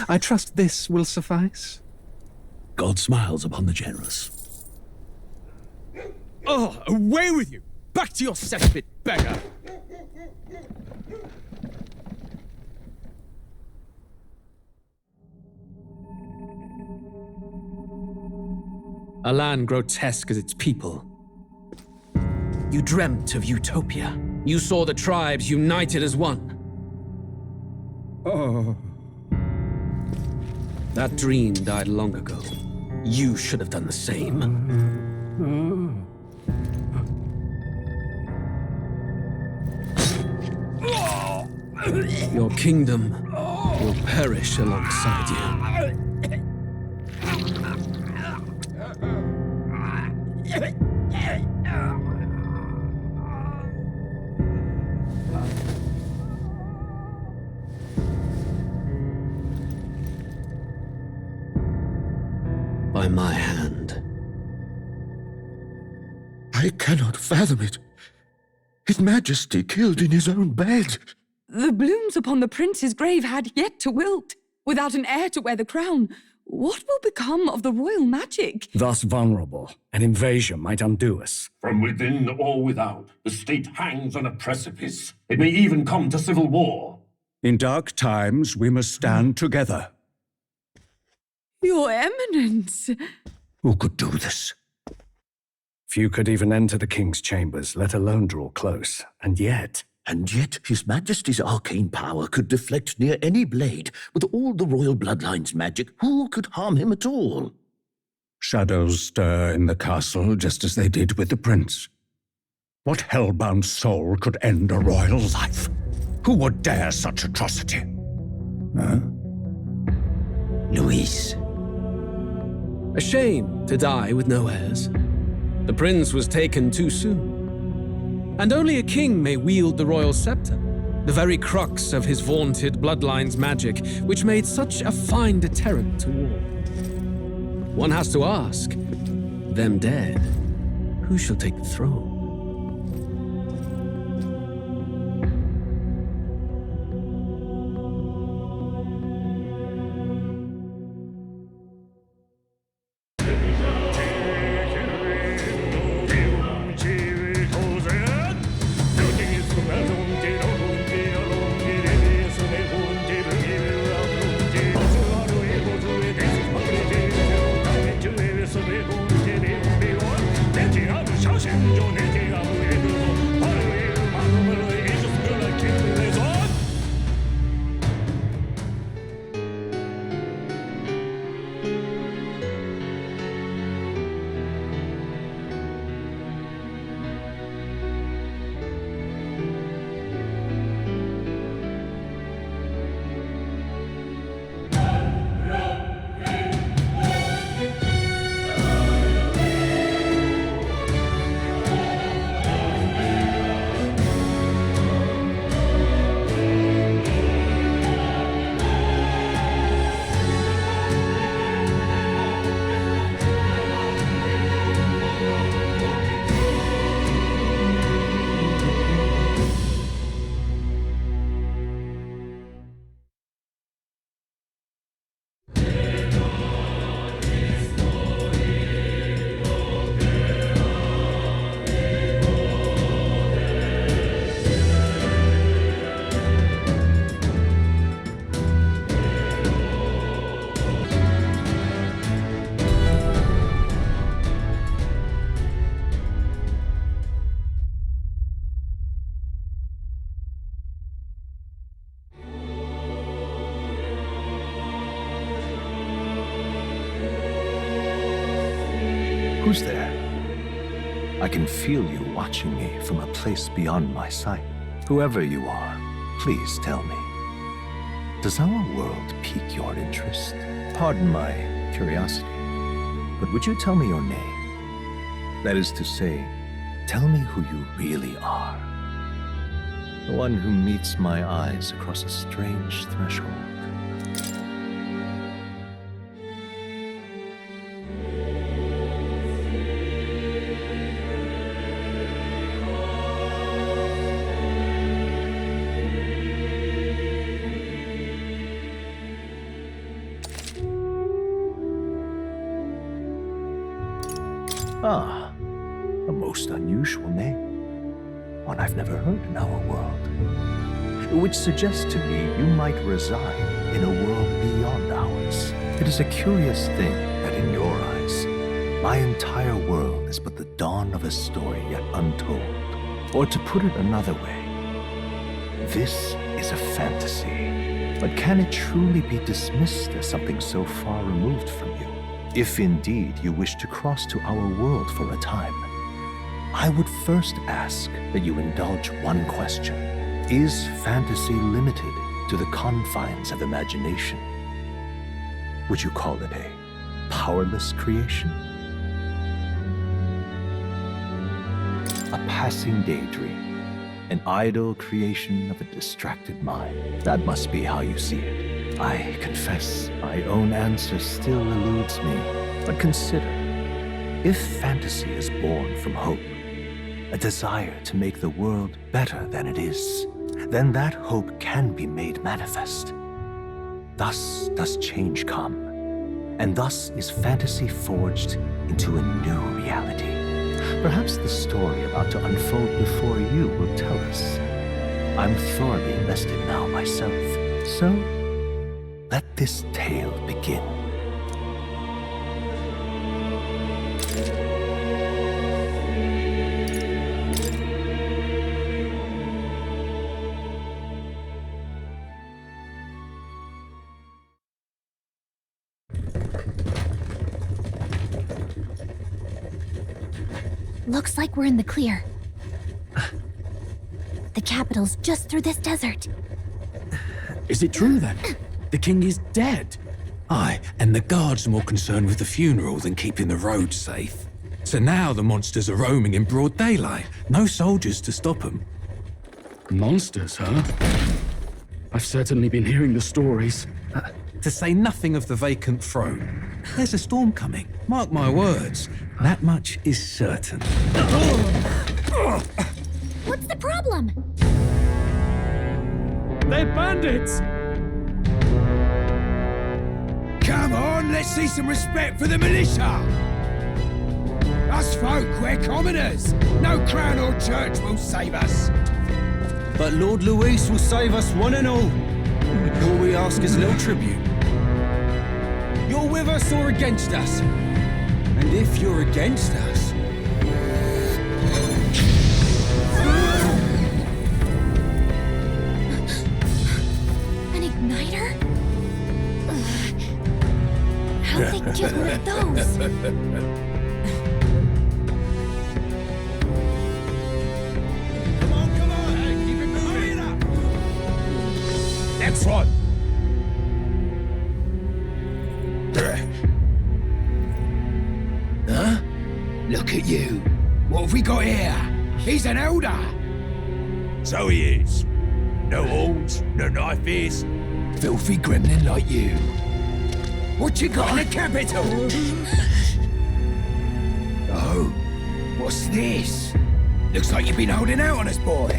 I trust this will suffice? God smiles upon the generous. Oh, away with you! Back to your cesspit, beggar! A land grotesque as its people. You dreamt of utopia. You saw the tribes united as one. Oh. That dream died long ago. You should have done the same. Your kingdom will perish alongside you. By my hand. I cannot fathom it. His Majesty killed in his own bed. The blooms upon the prince's grave had yet to wilt. Without an heir to wear the crown, what will become of the royal magic? Thus vulnerable, an invasion might undo us. From within or without, the state hangs on a precipice. It may even come to civil war. In dark times, we must stand together. Your Eminence! Who could do this? Few could even enter the king's chambers, let alone draw close. And yet His Majesty's arcane power could deflect near any blade. With all the royal bloodline's magic, who could harm him at all? shadows stir in the castle just as they did with the prince. What hellbound soul could end a royal life? Who would dare such atrocity? Huh? Louise. A shame to die with no heirs. The prince was taken too soon. And only a king may wield the royal scepter, the very crux of his vaunted bloodline's magic, which made such a fine deterrent to war. One has to ask, them dead, who shall take the throne? Who's there? I can feel you watching me from a place beyond my sight. Whoever you are, please tell me. Does our world pique your interest? Pardon my curiosity, but would you tell me your name? That is to say, tell me who you really are. The one who meets my eyes across a strange threshold. Ah, a most unusual name. One I've never heard in our world. Which suggests to me you might reside in a world beyond ours. It is a curious thing that in your eyes, my entire world is but the dawn of a story yet untold. Or to put it another way, this is a fantasy. But can it truly be dismissed as something so far removed from you? If indeed you wish to cross to our world for a time, I would first ask that you indulge one question. Is fantasy limited to the confines of imagination? Would you call it a powerless creation? A passing daydream? An idle creation of a distracted mind? That must be how you see it. I confess, my own answer still eludes me. But consider, if fantasy is born from hope, a desire to make the world better than it is, then that hope can be made manifest. Thus does change come, and thus is fantasy forged into a new reality. Perhaps the story about to unfold before you will tell us. I'm thoroughly invested now myself, so let this tale begin. Looks like we're in the clear. The capital's just through this desert. Is it true then? The king is dead? Aye, and the guards are more concerned with the funeral than keeping the roads safe. So now the monsters are roaming in broad daylight. No soldiers to stop them. Monsters, huh? I've certainly been hearing the stories. To say nothing of the vacant throne. There's a storm coming, mark my words. That much is certain. What's the problem? They're bandits! Come on, let's see some respect for the militia! Us folk, we're commoners. No crown or church will save us. But Lord Luis will save us one and all. All we ask is a little tribute. You're with us or against us? And if you're against us... An igniter? Ugh. How'd they get one of those? Come on, hey, keep it moving up. Next one. Huh? Look at you. What have we got here? He's an elder. So he is. No horns, no knife ears. Filthy gremlin like you. What you got in the capital? Oh, what's this? Looks like you've been holding out on us, boy.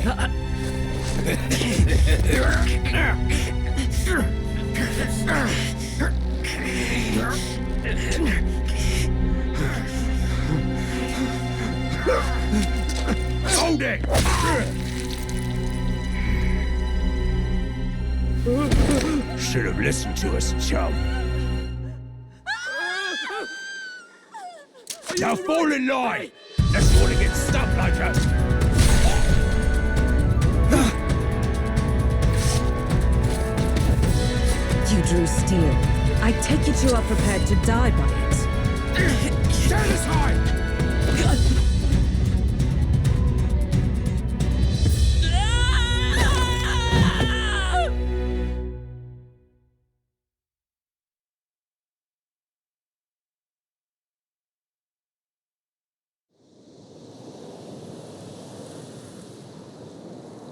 Hold it! Should have listened to us, chum. Now fall in line! Let's want to get stuck like us! You drew steel. I take it you are prepared to die by it. Stand aside!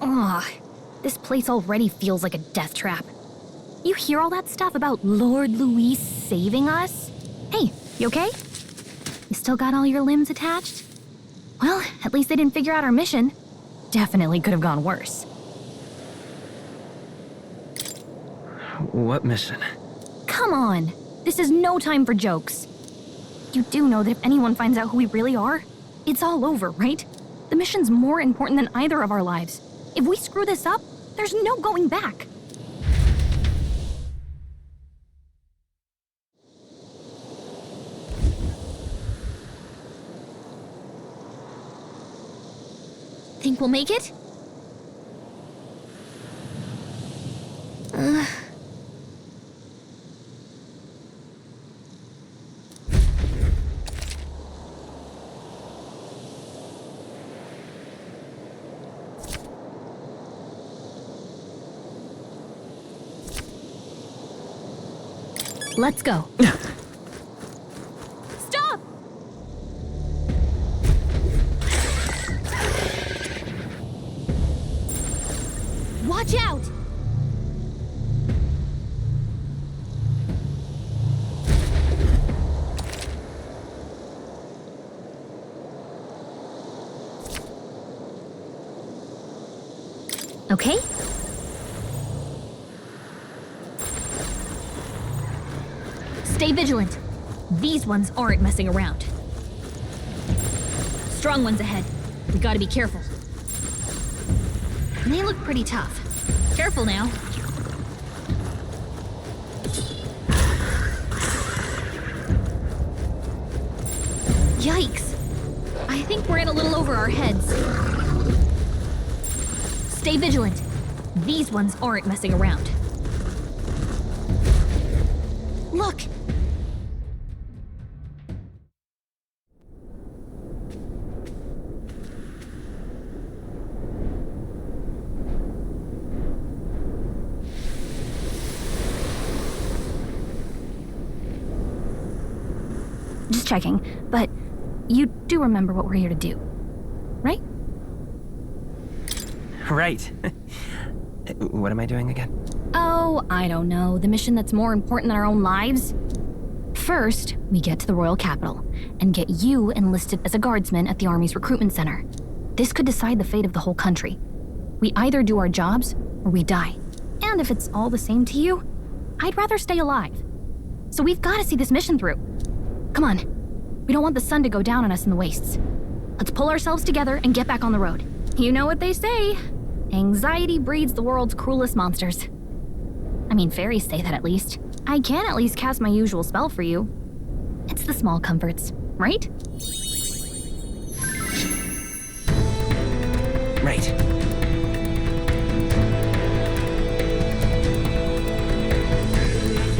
Ugh, this place already feels like a death trap. You hear all that stuff about Lord Luis saving us? Hey, you okay? You still got all your limbs attached? Well, at least they didn't figure out our mission. Definitely could have gone worse. What mission? Come on, this is no time for jokes. You do know that if anyone finds out who we really are, it's all over, right? The mission's more important than either of our lives. If we screw this up, there's no going back. Think we'll make it? Let's go. Stop! Watch out! Okay? Stay vigilant. These ones aren't messing around. Strong ones ahead. We gotta be careful. They look pretty tough. Careful now. Yikes. I think we're in a little over our heads. Stay vigilant. These ones aren't messing around. Look! Just checking, but you do remember what we're here to do, right? Right. What am I doing again? Oh, I don't know. The mission that's more important than our own lives? First, we get to the royal capital and get you enlisted as a guardsman at the army's recruitment center. This could decide the fate of the whole country. We either do our jobs or we die. And if it's all the same to you, I'd rather stay alive. So we've got to see this mission through. Come on. We don't want the sun to go down on us in the wastes. Let's pull ourselves together and get back on the road. You know what they say. Anxiety breeds the world's cruelest monsters. I mean, fairies say that at least. I can at least cast my usual spell for you. It's the small comforts, right? Right.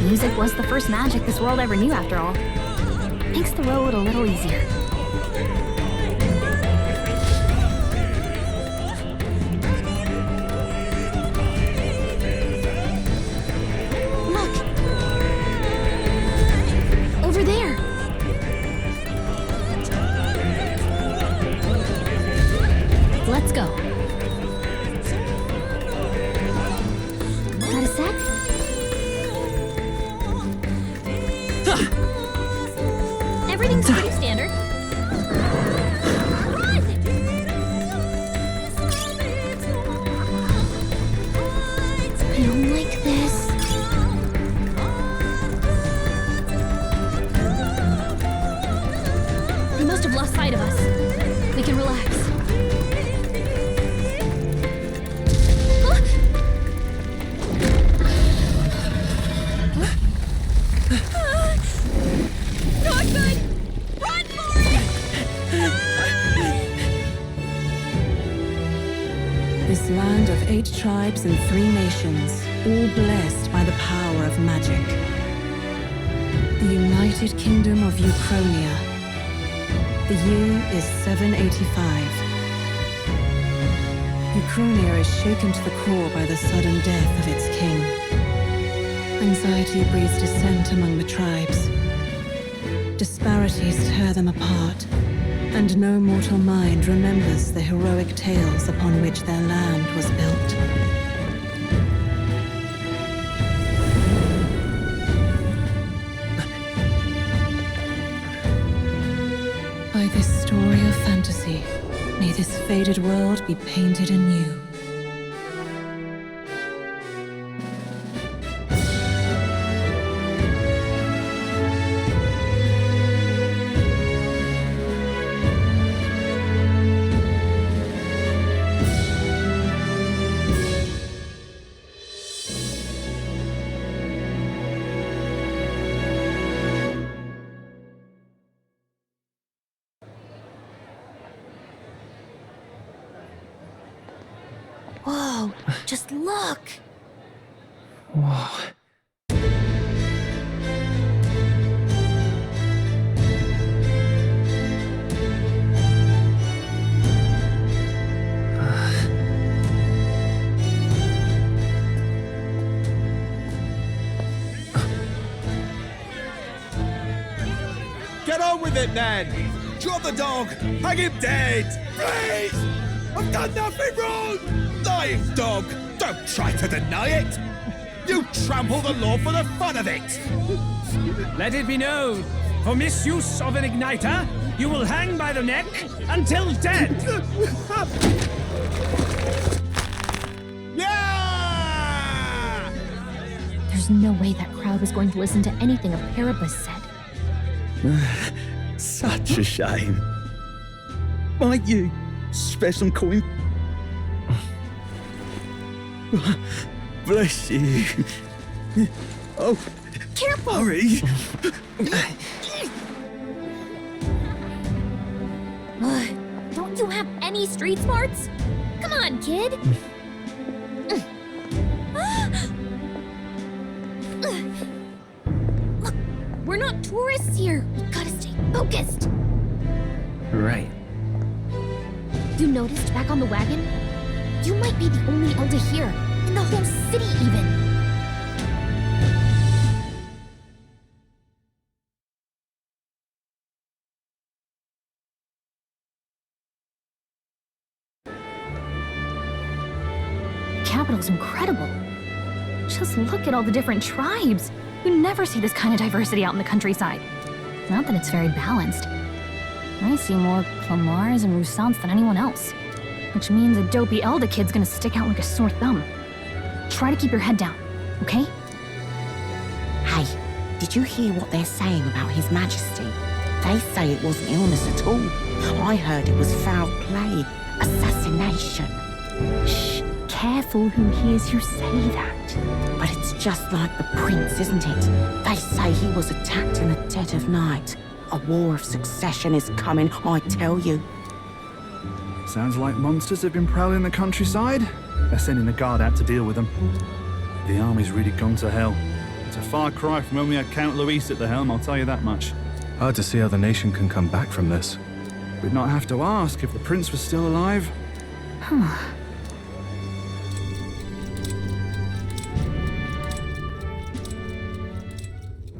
Music was the first magic this world ever knew, after all. Makes the road a little easier. Look! Over there! Let's go. Got a sec? Everything's pretty standard. Run! I don't like this. They must have lost sight of us. We can relax. Not good! Run for it! This land of 8 tribes and 3 nations, all blessed by the power of magic. The United Kingdom of Uchronia. The year is 785. Uchronia is shaken to the core by the sudden death of its king. Anxiety breeds dissent among the tribes. Disparities tear them apart, and no mortal mind remembers the heroic tales upon which their land was built. By this story of fantasy, may this faded world be painted anew. Whoa, just look! Whoa. Get on with it, then! Drop the dog! Hang him dead! Please! I've done nothing wrong! Lying dog! Don't try to deny it! You trample the law for the fun of it! Let it be known, for misuse of an igniter, you will hang by the neck until dead! Yeah! There's no way that crowd was going to listen to anything a Paribus said. Such a shame. Might you spare some coin? Bless you. Oh, careful! Hurry! Don't you have any street smarts? Come on, kid! Look, we're not tourists here. We gotta stay focused. Right. You noticed back on the wagon? You might be the only elder here, in the whole city even. The capital's incredible. Just look at all the different tribes. You never see this kind of diversity out in the countryside. Not that it's very balanced. I see more Clamars and Roussants than anyone else. Which means a dopey Elder kid's gonna stick out like a sore thumb. Try to keep your head down, okay? Hey, did you hear what they're saying about His Majesty? They say it wasn't illness at all. I heard it was foul play, assassination. Shh, careful who hears you say that. But it's just like the prince, isn't it? They say he was attacked in the dead of night. A war of succession is coming, I tell you. Sounds like monsters have been prowling the countryside. They're sending the guard out to deal with them. The army's really gone to hell. It's a far cry from when we had Count Luis at the helm, I'll tell you that much. Hard to see how the nation can come back from this. We'd not have to ask if the prince was still alive.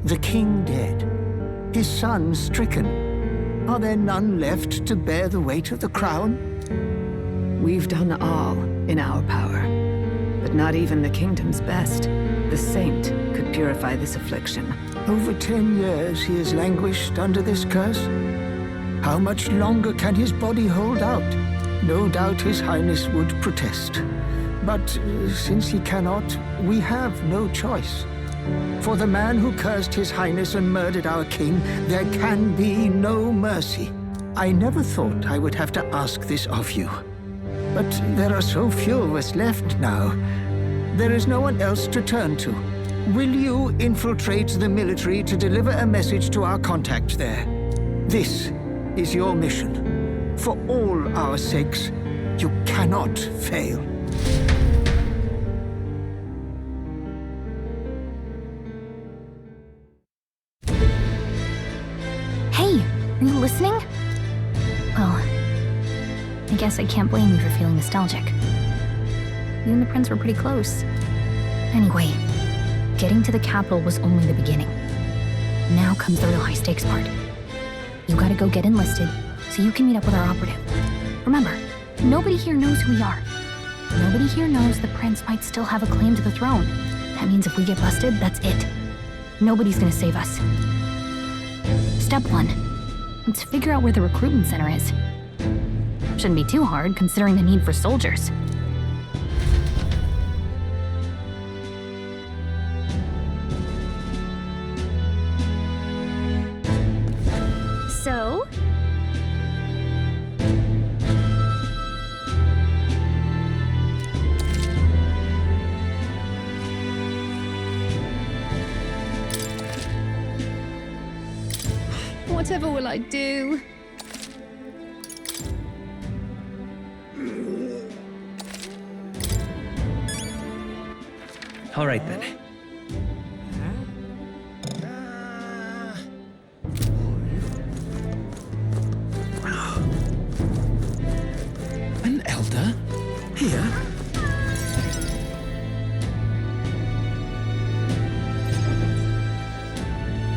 The king dead, his son stricken. Are there none left to bear the weight of the crown? We've done all in our power, but not even the kingdom's best. The saint could purify this affliction. Over 10 years he has languished under this curse. How much longer can his body hold out? No doubt His Highness would protest. But since he cannot, we have no choice. For the man who cursed His Highness and murdered our king, there can be no mercy. I never thought I would have to ask this of you. But there are so few of us left now. There is no one else to turn to. Will you infiltrate the military to deliver a message to our contact there? This is your mission. For all our sakes, you cannot fail. Hey, are you listening? Well, I guess I can't blame you for feeling nostalgic. You and the prince were pretty close. Anyway, getting to the capital was only the beginning. Now comes the real high-stakes part. You gotta go get enlisted, so you can meet up with our operative. Remember, nobody here knows who we are. Nobody here knows the prince might still have a claim to the throne. That means if we get busted, that's it. Nobody's gonna save us. Step 1. Let's figure out where the recruitment center is. Shouldn't be too hard, considering the need for soldiers. So? Whatever will I do? All right then. An elder? Here?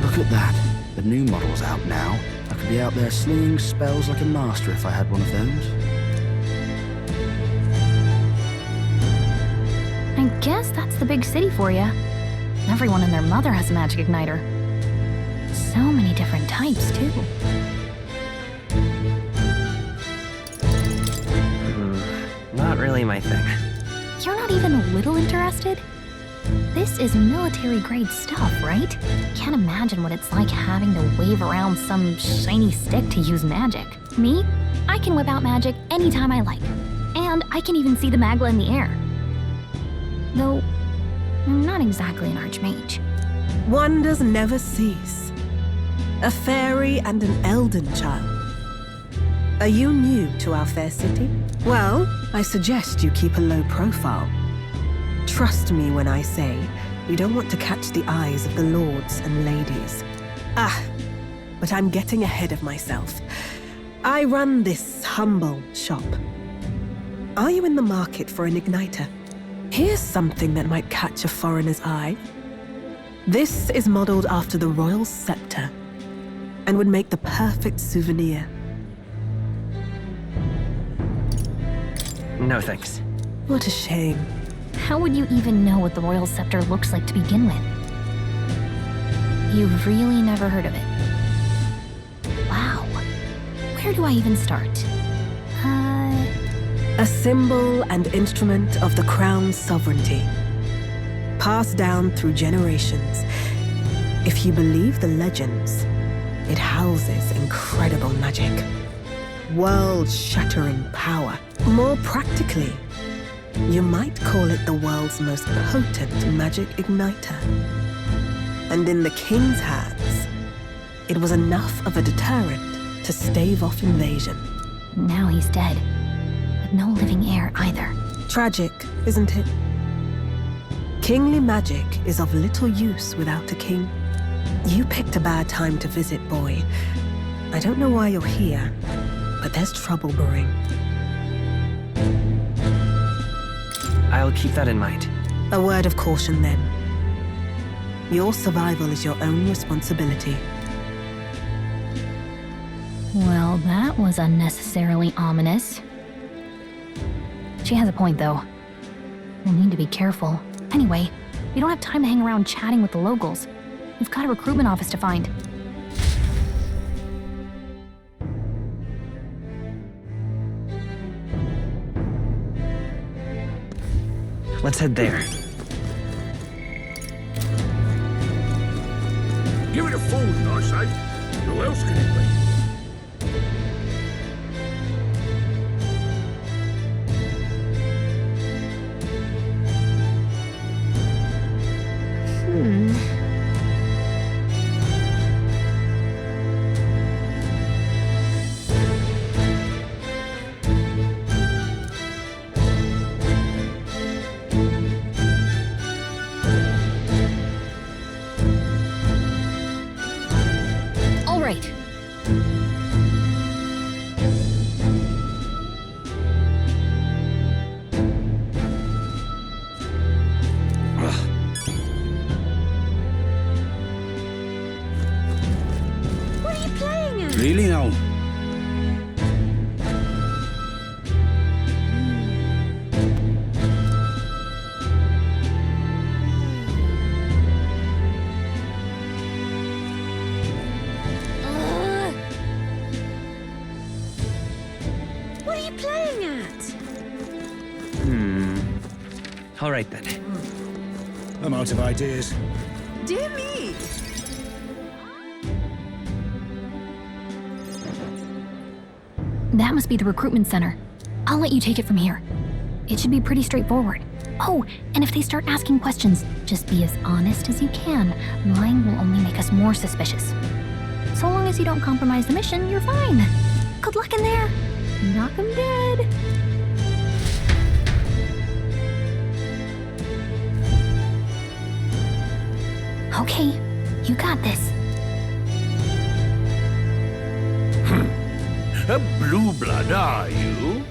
Look at that. The new model's out now. I could be out there slinging spells like a master if I had one of those. I guess that's the big city for you. Everyone and their mother has a magic igniter. So many different types, too. Not really my thing. You're not even a little interested? This is military-grade stuff, right? Can't imagine what it's like having to wave around some shiny stick to use magic. Me? I can whip out magic anytime I like. And I can even see the Magla in the air. Though, I'm not exactly an archmage. Wonders never cease. A fairy and an elden child. Are you new to our fair city? Well, I suggest you keep a low profile. Trust me when I say you don't want to catch the eyes of the lords and ladies. But I'm getting ahead of myself. I run this humble shop. Are you in the market for an igniter? Here's something that might catch a foreigner's eye. This is modeled after the royal scepter and would make the perfect souvenir. No thanks. What a shame. How would you even know what the royal scepter looks like to begin with? You've really never heard of it. Wow. Where do I even start? A symbol and instrument of the crown's sovereignty. Passed down through generations. If you believe the legends, it houses incredible magic. World-shattering power. More practically, you might call it the world's most potent magic igniter. And in the king's hands, it was enough of a deterrent to stave off invasion. Now he's dead. But no living heir either. Tragic, isn't it? Kingly magic is of little use without a king. You picked a bad time to visit, boy. I don't know why you're here, but there's trouble brewing. I'll keep that in mind. A word of caution, then. Your survival is your own responsibility. Well, that was unnecessarily ominous. She has a point, though. We'll need to be careful. Anyway, we don't have time to hang around chatting with the locals. We've got a recruitment office to find. Let's head there. Give it a fold, I say. Who else can it be? Really now? What are you playing at? All right then. I'm out of ideas. Dear me! That must be the recruitment center. I'll let you take it from here. It should be pretty straightforward. Oh, and if they start asking questions, just be as honest as you can. Lying will only make us more suspicious. So long as you don't compromise the mission, you're fine. Good luck in there. Knock 'em dead. Okay, you got this. A blue blood, are you?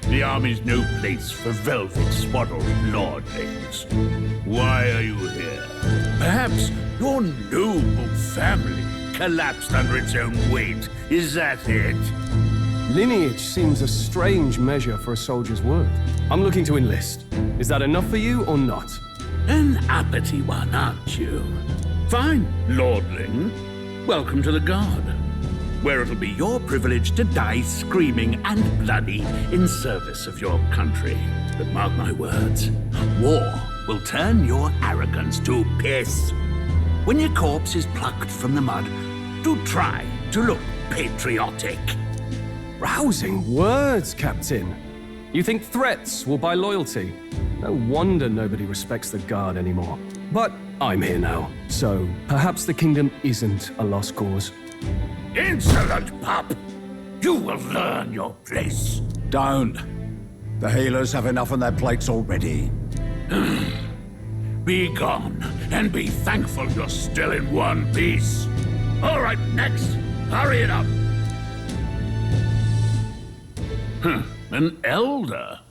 The army's no place for velvet-swaddled lordlings. Why are you here? Perhaps your noble family collapsed under its own weight. Is that it? Lineage seems a strange measure for a soldier's worth. I'm looking to enlist. Is that enough for you or not? An uppity one, aren't you? Fine, lordling. Welcome to the Guard, where it'll be your privilege to die screaming and bloody in service of your country. But mark my words, war will turn your arrogance to piss. When your corpse is plucked from the mud, do try to look patriotic. Rousing words, Captain. You think threats will buy loyalty? No wonder nobody respects the Guard anymore. But I'm here now, so perhaps the kingdom isn't a lost cause. Insolent pup! You will learn your place. Don't. The healers have enough on their plates already. Be gone, and be thankful you're still in one piece. All right, next. Hurry it up. An elder?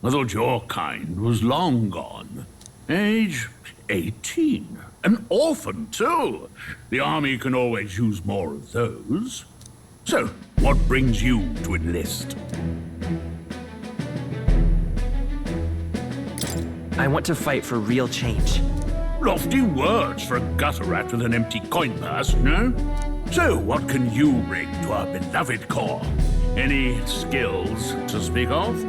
I thought your kind was long gone. Age 18. An orphan, too. The army can always use more of those. So, what brings you to enlist? I want to fight for real change. Lofty words for a gutter rat with an empty coin purse, no? So, what can you bring to our beloved corps? Any skills to speak of?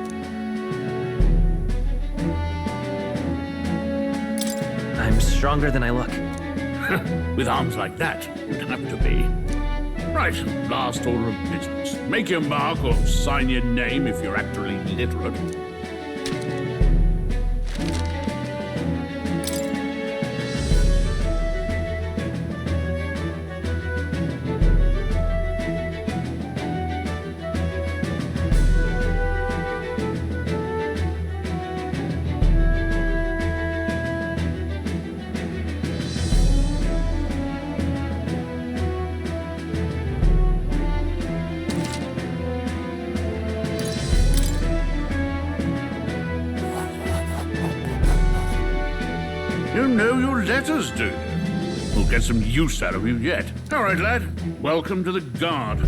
I'm stronger than I look. With arms like that, you'd have to be. Right, last order of business. Make your mark or sign your name if you're actually literate. You know your letters, do you? We'll get some use out of you yet. All right, lad. Welcome to the Guard.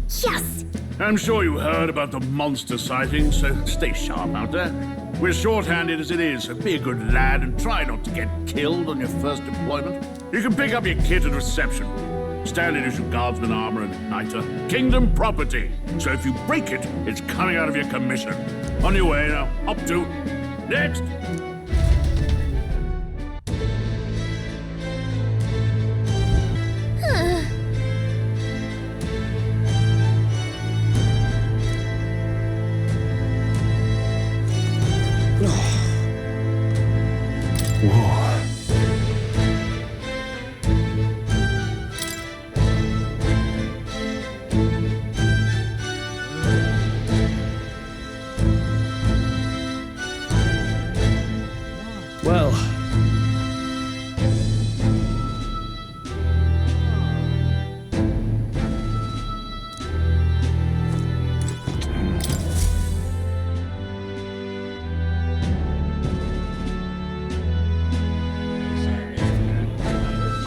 Yes! I'm sure you heard about the monster sightings, so stay sharp out there. We're short-handed as it is, so be a good lad and try not to get killed on your first deployment. You can pick up your kit at reception. Standard issue guardsman armor and igniter. Kingdom property. So if you break it, it's coming out of your commission. On your way now. Up to. Next. Well,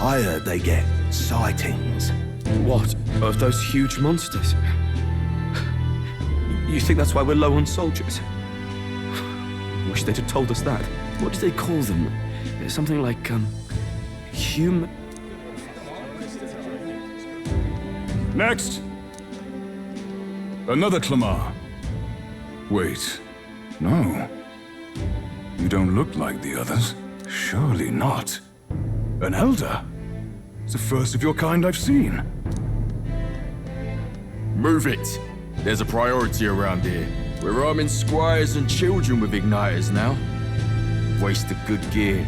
I heard they get sightings. What? Of those huge monsters? You think that's why we're low on soldiers? Wish they'd have told us that. What do they call them? Something like, human... Next! Another Clamar. Wait, no. You don't look like the others. Surely not. An elder? It's the first of your kind I've seen. Move it! There's a priority around here. We're arming squires and children with igniters now. Waste of good gear.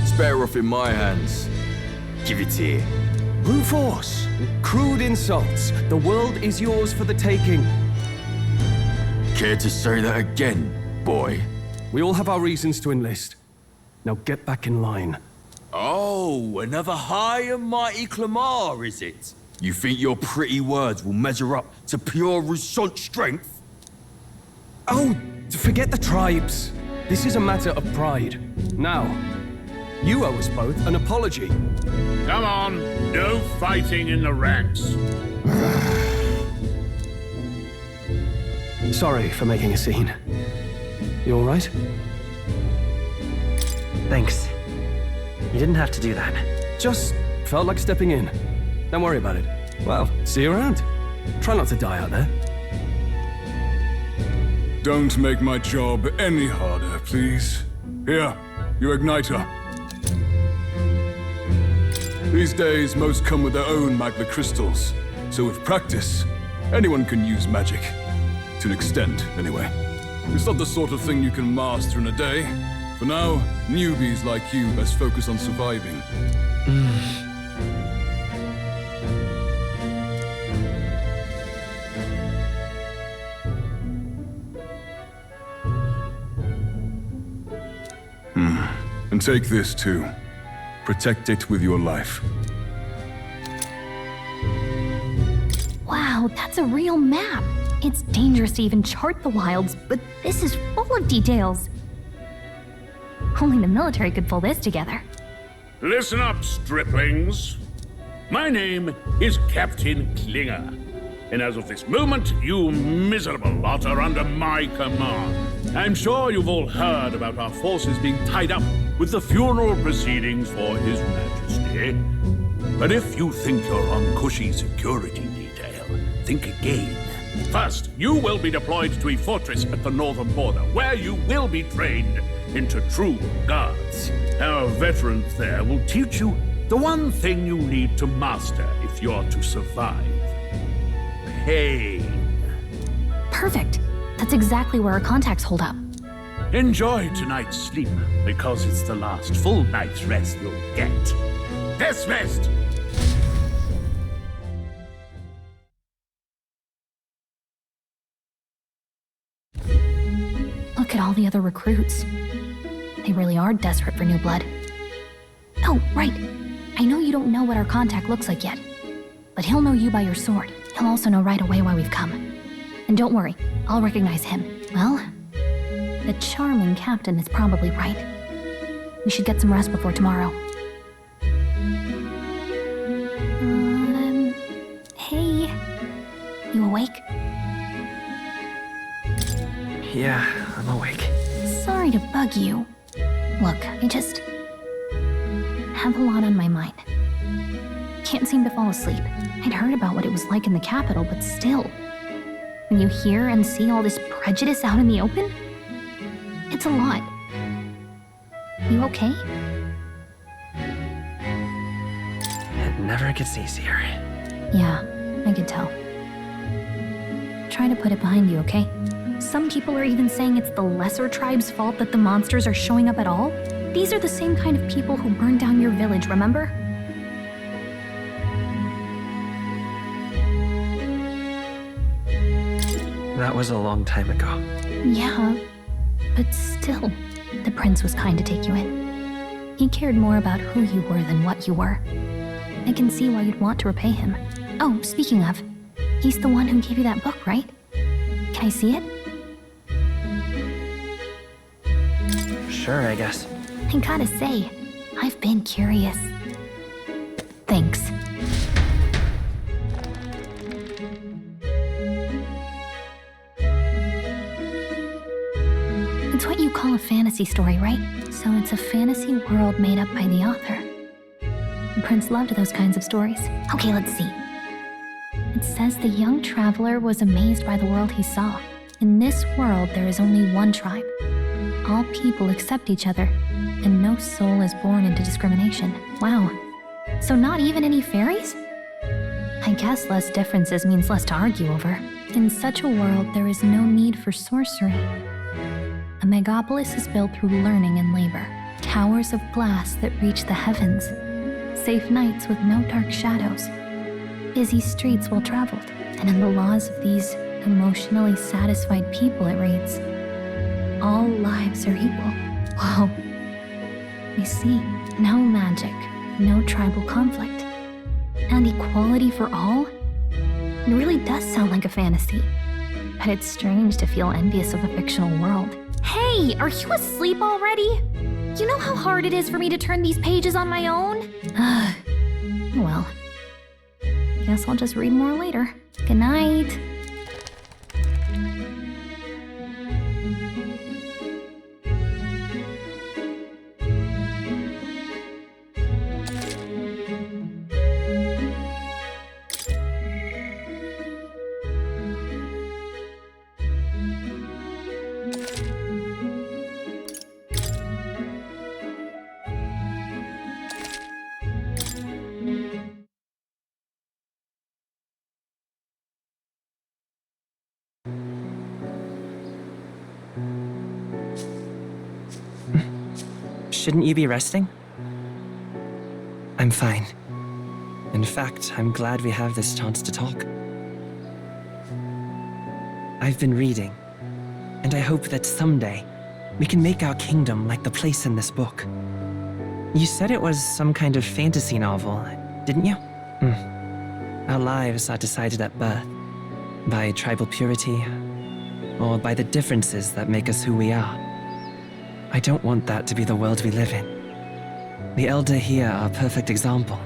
It's better off in my hands. Give it here. Brute force! Crude insults! The world is yours for the taking. Care to say that again, boy? We all have our reasons to enlist. Now get back in line. Oh, another high and mighty Clamar, is it? You think your pretty words will measure up to pure Rousseau's strength? Oh, forget the tribes. This is a matter of pride. Now, you owe us both an apology. Come on, no fighting in the ranks. Sorry for making a scene. You all right? Thanks. You didn't have to do that. Just felt like stepping in. Don't worry about it. Well, see you around. Try not to die out there. Don't make my job any harder, please. Here, your igniter. These days, most come with their own magna crystals. So with practice, anyone can use magic. To an extent, anyway. It's not the sort of thing you can master in a day. For now, newbies like you best focus on surviving. And take this too. Protect it with your life. Wow, that's a real map. It's dangerous to even chart the wilds, but this is full of details. Only the military could pull this together. Listen up, striplings. My name is Captain Klinger, and as of this moment, you miserable lot are under my command. I'm sure you've all heard about our forces being tied up with the funeral proceedings for His Majesty. But if you think you're on cushy security detail, think again. First, you will be deployed to a fortress at the northern border, where you will be trained into true guards. Our veterans there will teach you the one thing you need to master if you're to survive. Pain. Perfect. That's exactly where our contacts hold up. Enjoy tonight's sleep, because it's the last full night's rest you'll get. Dismissed! Look at all the other recruits. They really are desperate for new blood. Oh, right. I know you don't know what our contact looks like yet, but he'll know you by your sword. He'll also know right away why we've come. And don't worry, I'll recognize him. Well, the charming captain is probably right. We should get some rest before tomorrow. Hey. You awake? Yeah, I'm awake. Sorry to bug you. Look, I just have a lot on my mind. Can't seem to fall asleep. I'd heard about what it was like in the capital, but still. When you hear and see all this prejudice out in the open, it's a lot. You okay? It never gets easier. Yeah, I could tell. Try to put it behind you, okay? Some people are even saying it's the lesser tribe's fault that the monsters are showing up at all. These are the same kind of people who burned down your village, remember? That was a long time ago. Yeah, but still, the prince was kind to take you in. He cared more about who you were than what you were. I can see why you'd want to repay him. Oh, speaking of, he's the one who gave you that book, right? Can I see it? Sure, I guess. I gotta say, I've been curious. Thanks. It's what you call a fantasy story, right? So it's a fantasy world made up by the author. The prince loved those kinds of stories. Okay, let's see. It says the young traveler was amazed by the world he saw. In this world, there is only one tribe. All people accept each other, and no soul is born into discrimination. Wow. So not even any fairies? I guess less differences means less to argue over. In such a world, there is no need for sorcery. A megapolis is built through learning and labor. Towers of glass that reach the heavens. Safe nights with no dark shadows. Busy streets well traveled. And in the laws of these emotionally satisfied people, it reads, all lives are equal. Wow. I see. No magic, no tribal conflict, and equality for all? It really does sound like a fantasy. But it's strange to feel envious of a fictional world. Hey, are you asleep already? You know how hard it is for me to turn these pages on my own? Well, guess I'll just read more later. Good night. Shouldn't you be resting? I'm fine. In fact, I'm glad we have this chance to talk. I've been reading, and I hope that someday we can make our kingdom like the place in this book. You said it was some kind of fantasy novel, didn't you? Our lives are decided at birth, by tribal purity, or by the differences that make us who we are. I don't want that to be the world we live in. The Elder here are a perfect example.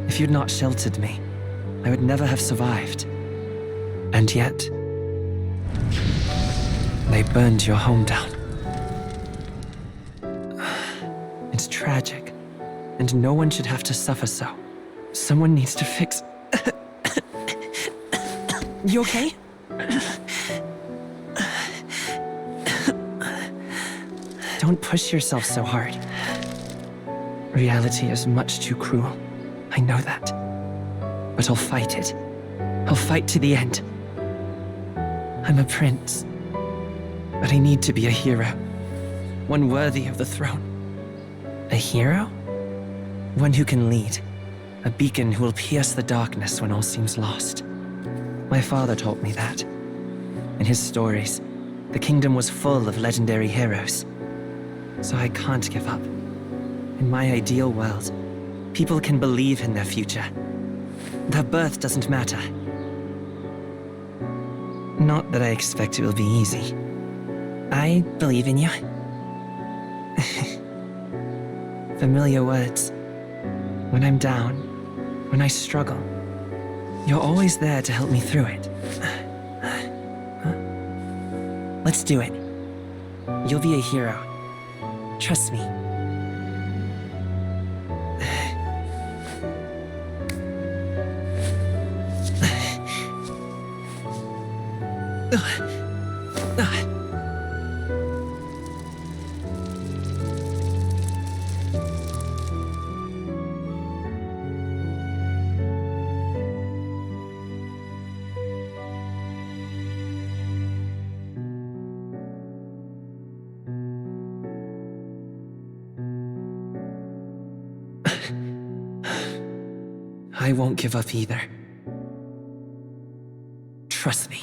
If you'd not sheltered me, I would never have survived. And yet, they burned your home down. It's tragic, and no one should have to suffer so. Someone needs to fix... You okay? Don't push yourself so hard. Reality is much too cruel. I know that. But I'll fight it. I'll fight to the end. I'm a prince. But I need to be a hero. One worthy of the throne. A hero? One who can lead. A beacon who will pierce the darkness when all seems lost. My father taught me that. In his stories, the kingdom was full of legendary heroes. So I can't give up. In my ideal world, people can believe in their future. Their birth doesn't matter. Not that I expect it will be easy. I believe in you. Familiar words. When I'm down, when I struggle, you're always there to help me through it. Let's do it. You'll be a hero. Trust me. I won't give up either. Trust me.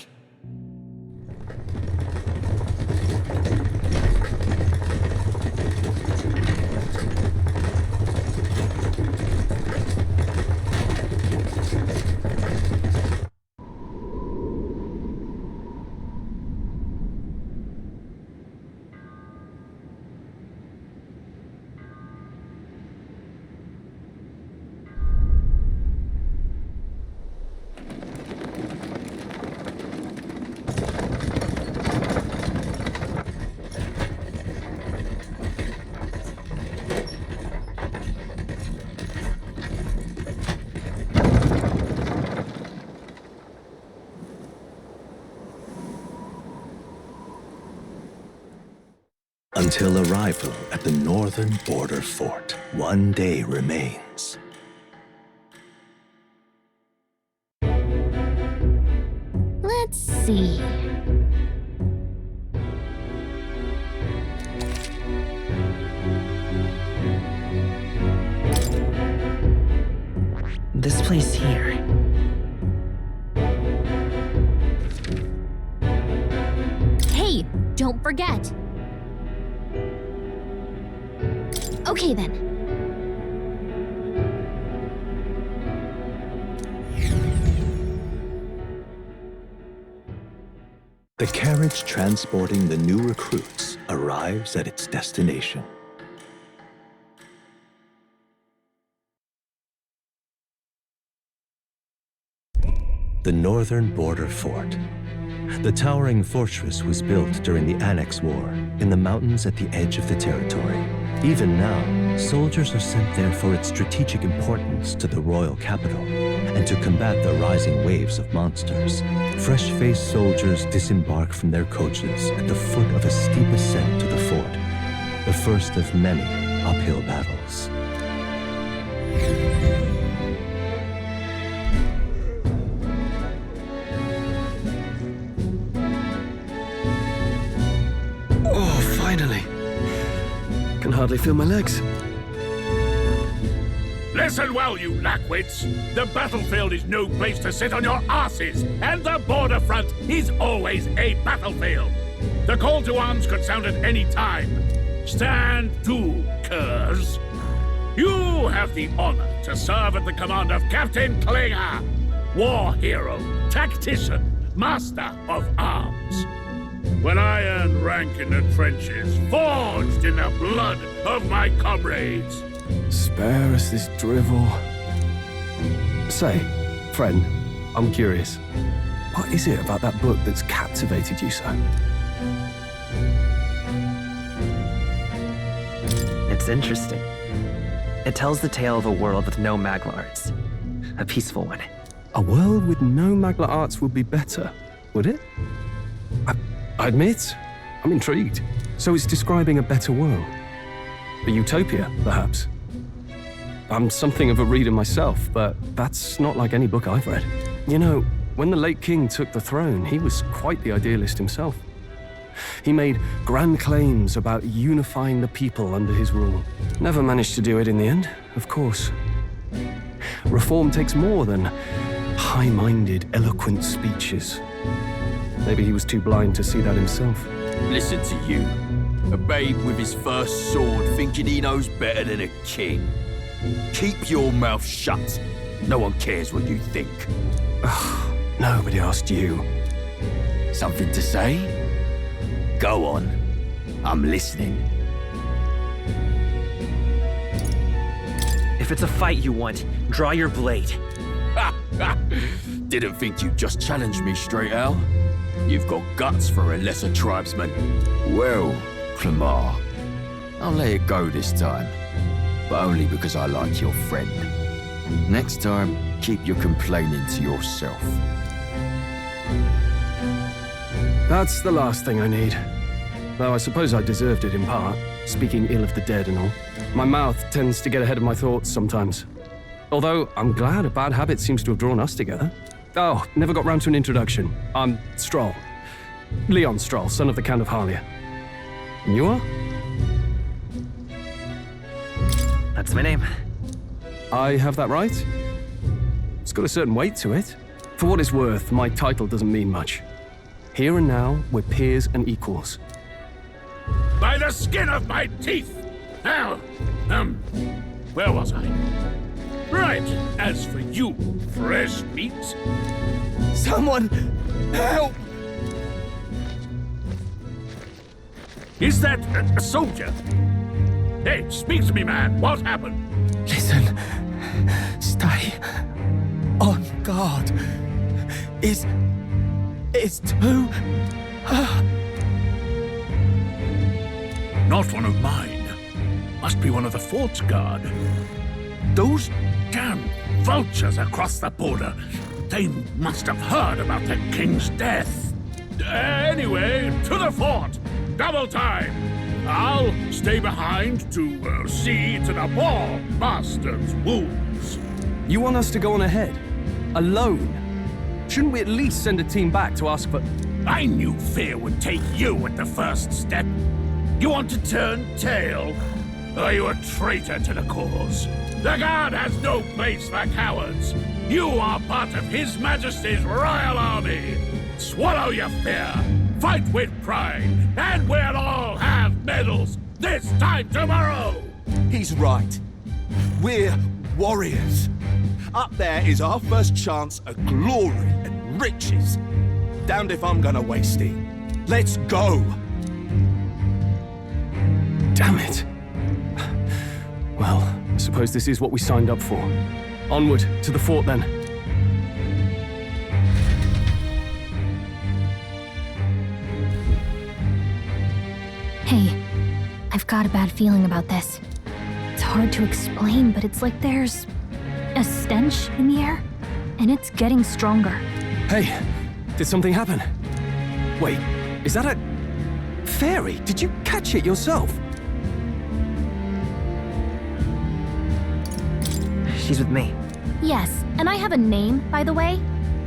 Until arrival at the northern border fort, one day remains. Let's see. This place here. Hey, don't forget. Okay then. The carriage transporting the new recruits arrives at its destination. The northern border fort. The towering fortress was built during the Annex War in the mountains at the edge of the territory. Even now, soldiers are sent there for its strategic importance to the royal capital and to combat the rising waves of monsters. Fresh-faced soldiers disembark from their coaches at the foot of a steep ascent to the fort, the first of many uphill battles. Oh, finally. Can hardly feel my legs. Listen well, you lackwits. The battlefield is no place to sit on your asses, and the border front is always a battlefield. The call to arms could sound at any time. Stand to, curs. You have the honor to serve at the command of Captain Klinger, war hero, tactician, master of arms. When I earned rank in the trenches, forged in the blood of my comrades. Spare us this drivel. Say, friend, I'm curious. What is it about that book that's captivated you so? It's interesting. It tells the tale of a world with no Magla arts. A peaceful one. A world with no Magla arts would be better, would it? I admit, I'm intrigued. So it's describing a better world. A utopia, perhaps. I'm something of a reader myself, but that's not like any book I've read. You know, when the late king took the throne, he was quite the idealist himself. He made grand claims about unifying the people under his rule. Never managed to do it in the end, of course. Reform takes more than high-minded, eloquent speeches. Maybe he was too blind to see that himself. Listen to you. A babe with his first sword thinking he knows better than a king. Keep your mouth shut. No one cares what you think. Nobody asked you. Something to say? Go on. I'm listening. If it's a fight you want, draw your blade. Didn't think you just challenged me straight out. You've got guts for a lesser tribesman. Well, Clemar, I'll let it go this time. But only because I like your friend. Next time, keep your complaining to yourself. That's the last thing I need. Though I suppose I deserved it in part, speaking ill of the dead and all. My mouth tends to get ahead of my thoughts sometimes. Although, I'm glad a bad habit seems to have drawn us together. Oh, never got round to an introduction. I'm Stroll. Leon Stroll, son of the Count of Harlia. And you are? That's my name. I have that right? It's got a certain weight to it. For what it's worth, my title doesn't mean much. Here and now, we're peers and equals. By the skin of my teeth! Now, where was I? Right, as for you, fresh meat... Someone, help! Is that a soldier? Hey, speak to me, man. What happened? Listen. Stay on guard. It's too... Not one of mine. Must be one of the fort's guard. Those damn vultures across the border. They must have heard about the king's death. Anyway, to the fort. Double time. I'll stay behind to see to the poor bastard's wounds. You want us to go on ahead? Alone? Shouldn't we at least send a team back to ask for... I knew fear would take you at the first step. You want to turn tail? Are you a traitor to the cause? The Guard has no place for cowards. You are part of His Majesty's Royal Army. Swallow your fear. Fight with pride. And we'll all have medals this time tomorrow. He's right. We're warriors. Up there is our first chance at glory and riches. Damned if I'm gonna waste it. Let's go! Damn it. Well, I suppose this is what we signed up for. Onward, to the fort then. Hey, I've got a bad feeling about this. It's hard to explain, but it's like there's a stench in the air, and it's getting stronger. Hey, did something happen? Wait, is that a fairy? Did you catch it yourself? She's with me. Yes, and I have a name, by the way.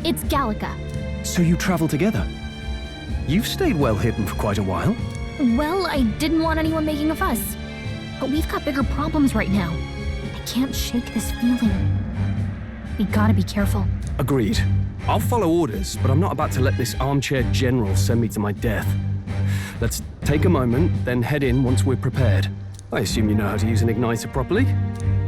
It's Gallica. So you travel together? You've stayed well hidden for quite a while. Well, I didn't want anyone making a fuss. But we've got bigger problems right now. I can't shake this feeling. We gotta be careful. Agreed. I'll follow orders, but I'm not about to let this armchair general send me to my death. Let's take a moment, then head in once we're prepared. I assume you know how to use an igniter properly?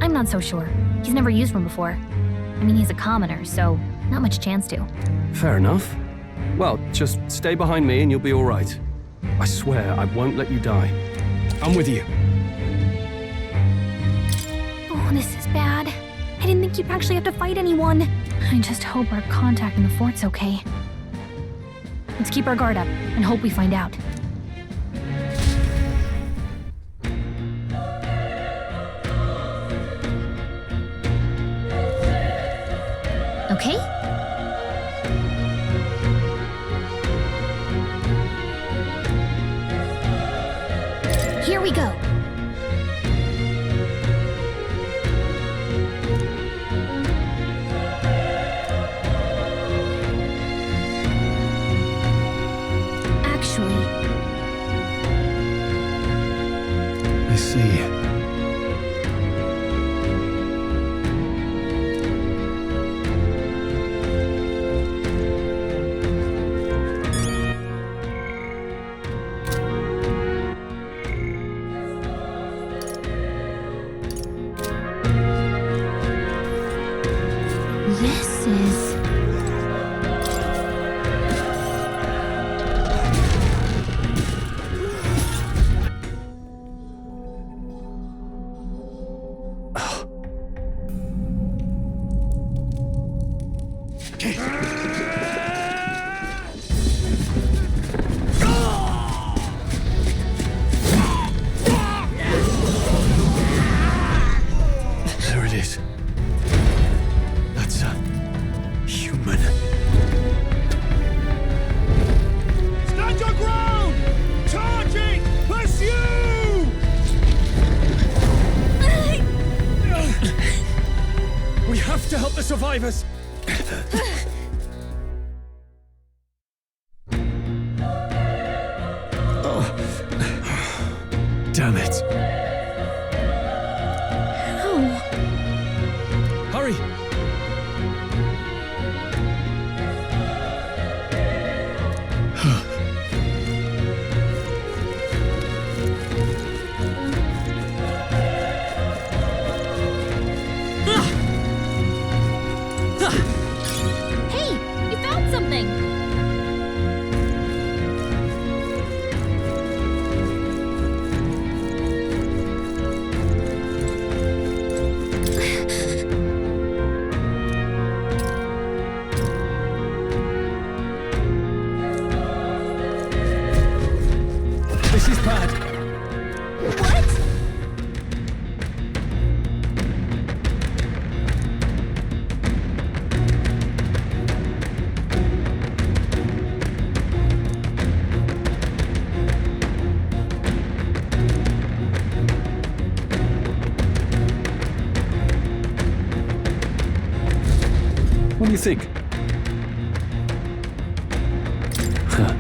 I'm not so sure. He's never used one before. I mean, he's a commoner, so not much chance to. Fair enough. Well, just stay behind me and you'll be all right. I swear I won't let you die. I'm with you. Oh, this is bad. I didn't think you'd actually have to fight anyone. I just hope our contact in the fort's okay. Let's keep our guard up and hope we find out. Okay? Here we go. Actually, I see. this is... There it is. That's a human. Stand your ground! Charging! Pursue! We have to help the survivors! Damn it. Hurry! Hey, you found something! This is bad. What? What do you think? Huh.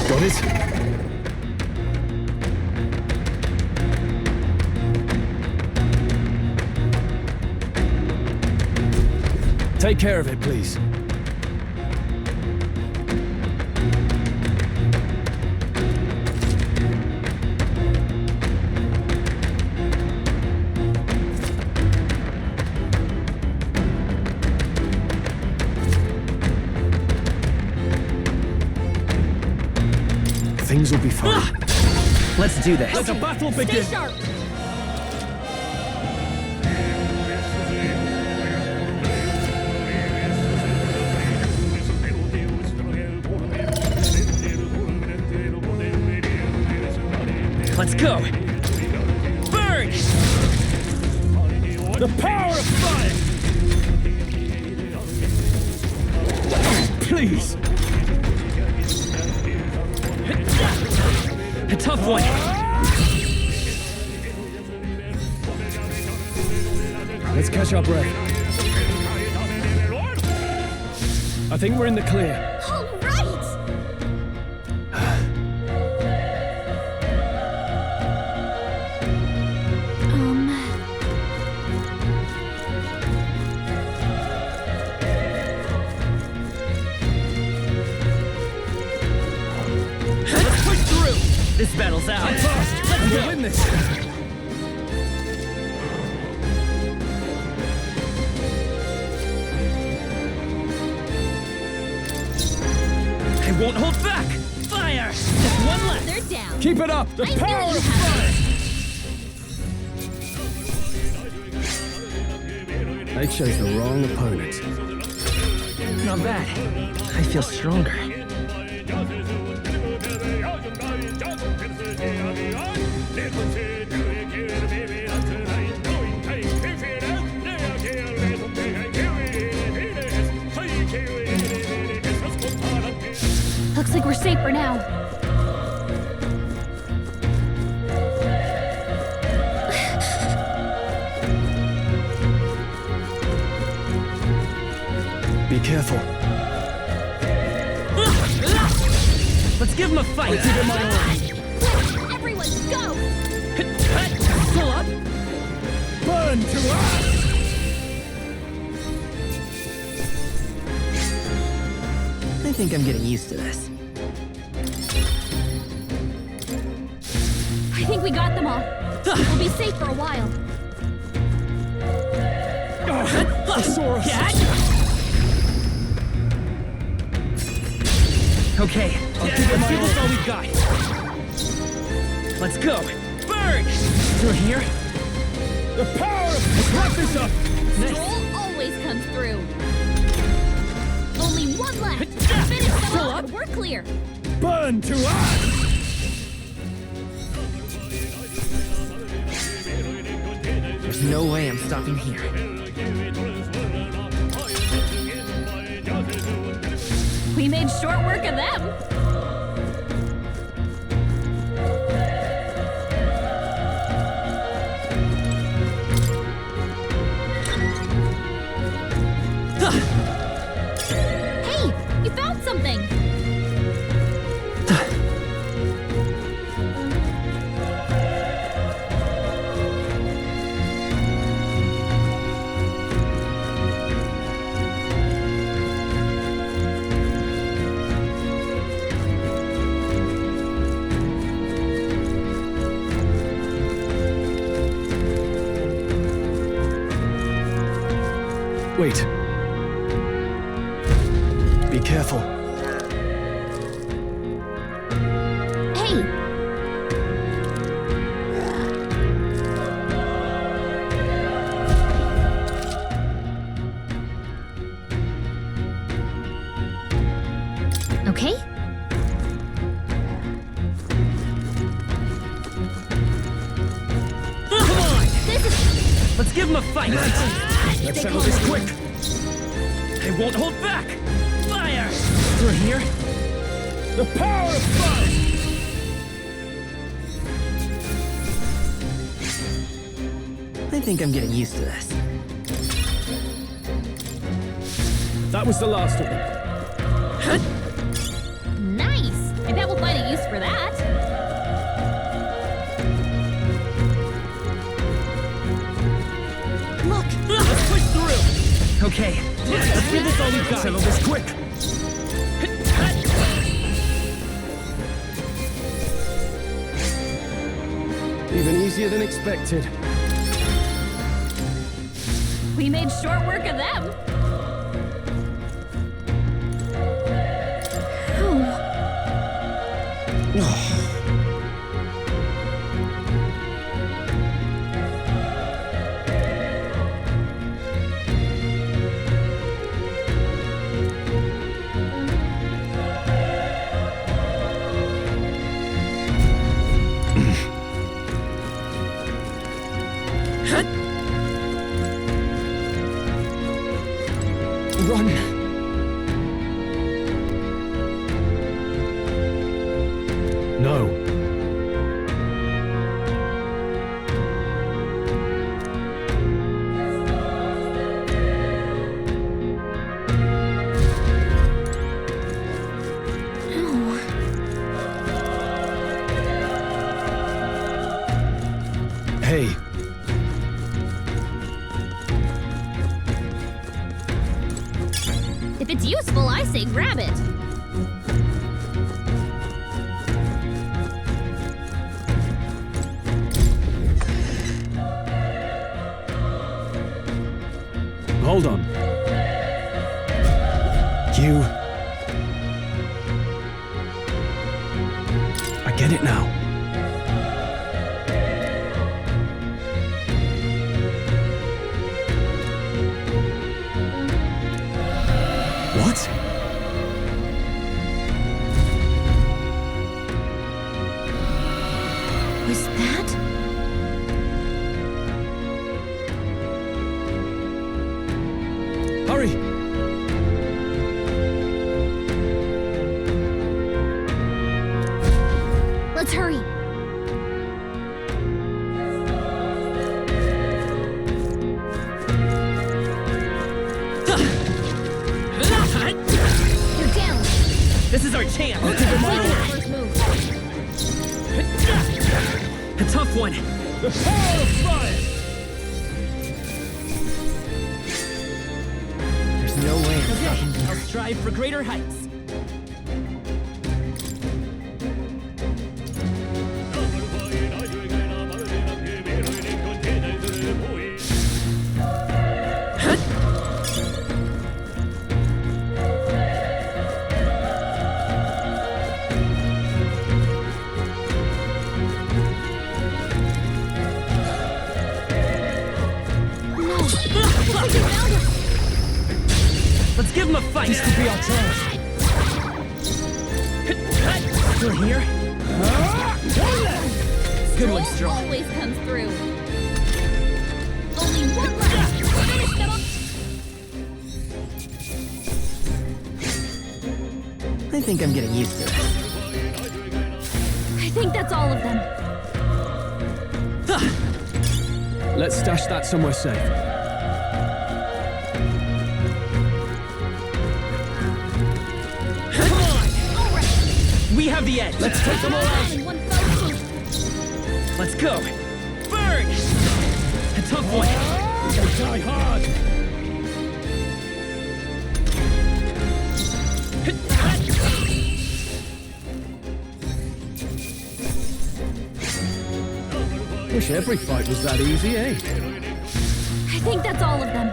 Got it? Take care of it, please. Things will be fine. Let's do this. Let the battle begin. Stay sharp. Let's go. Burn! The power of fire! Please! A tough one. Let's catch our breath. I think we're in the clear. All right! Let's push through. This battle's out. Let's go. Win this. I won't hold back. Fire. Just one left. They're down. Keep it up. The power of fire! They chose the wrong opponent. Not bad. I feel stronger. Looks like we're safe for now. Be careful. Let's give him a fight. I'll give him my all. Everyone, go! Pull up. Burn to us! I think I'm getting used to this. I think we got them all. We'll be safe for a while. Okay, let's do this all we've got. Let's go. Burn! Through here. The power of... Let's wrap this up! Stroll always comes through. Only one left. Finish them off and we're clear. Burn to us! There's no way I'm stopping here. We made short work of them. Hey, you found something. Wait. Be careful. Hey. Okay. Come on! Let's give him a fight! Let's settle this quick! I won't hold back! Fire! Through here. The power of fire! I think I'm getting used to this. That was the last of them. Nice. I bet we'll find a use for that. Look. Let's push through! Okay, let's do this all we've got. Settle this quick! Even easier than expected. We made short work of them. Oh. Run! No. Hey. If it's useful, I say grab it. Hold on. You... I get it now. What? Was that? Hurry! Let's hurry. You're down. This is our chance. First move. A tough one. The power of fire! There's no way I'm stopping you. I'll strive for greater heights. Let's give him a fight. This could be our chance. Still here? Good one, Straw. Always comes through. Only one left. Finish them off. I think I'm getting used to it. I think that's all of them. Let's stash that somewhere safe. Come on! We have the edge. Let's take them all out. Let's go. Burn! A tough one. Die hard! Wish every fight was that easy, eh? I think that's all of them.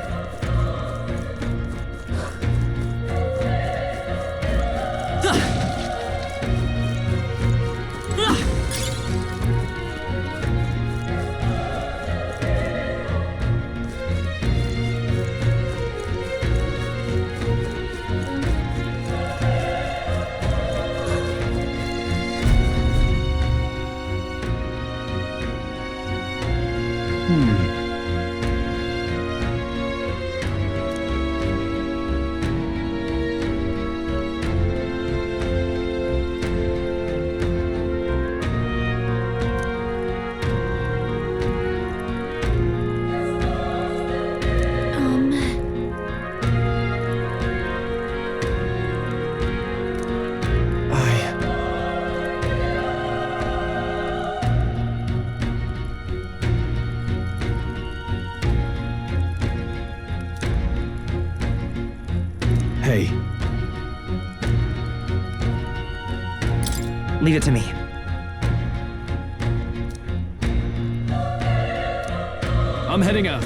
Hey. Leave it to me. I'm heading out.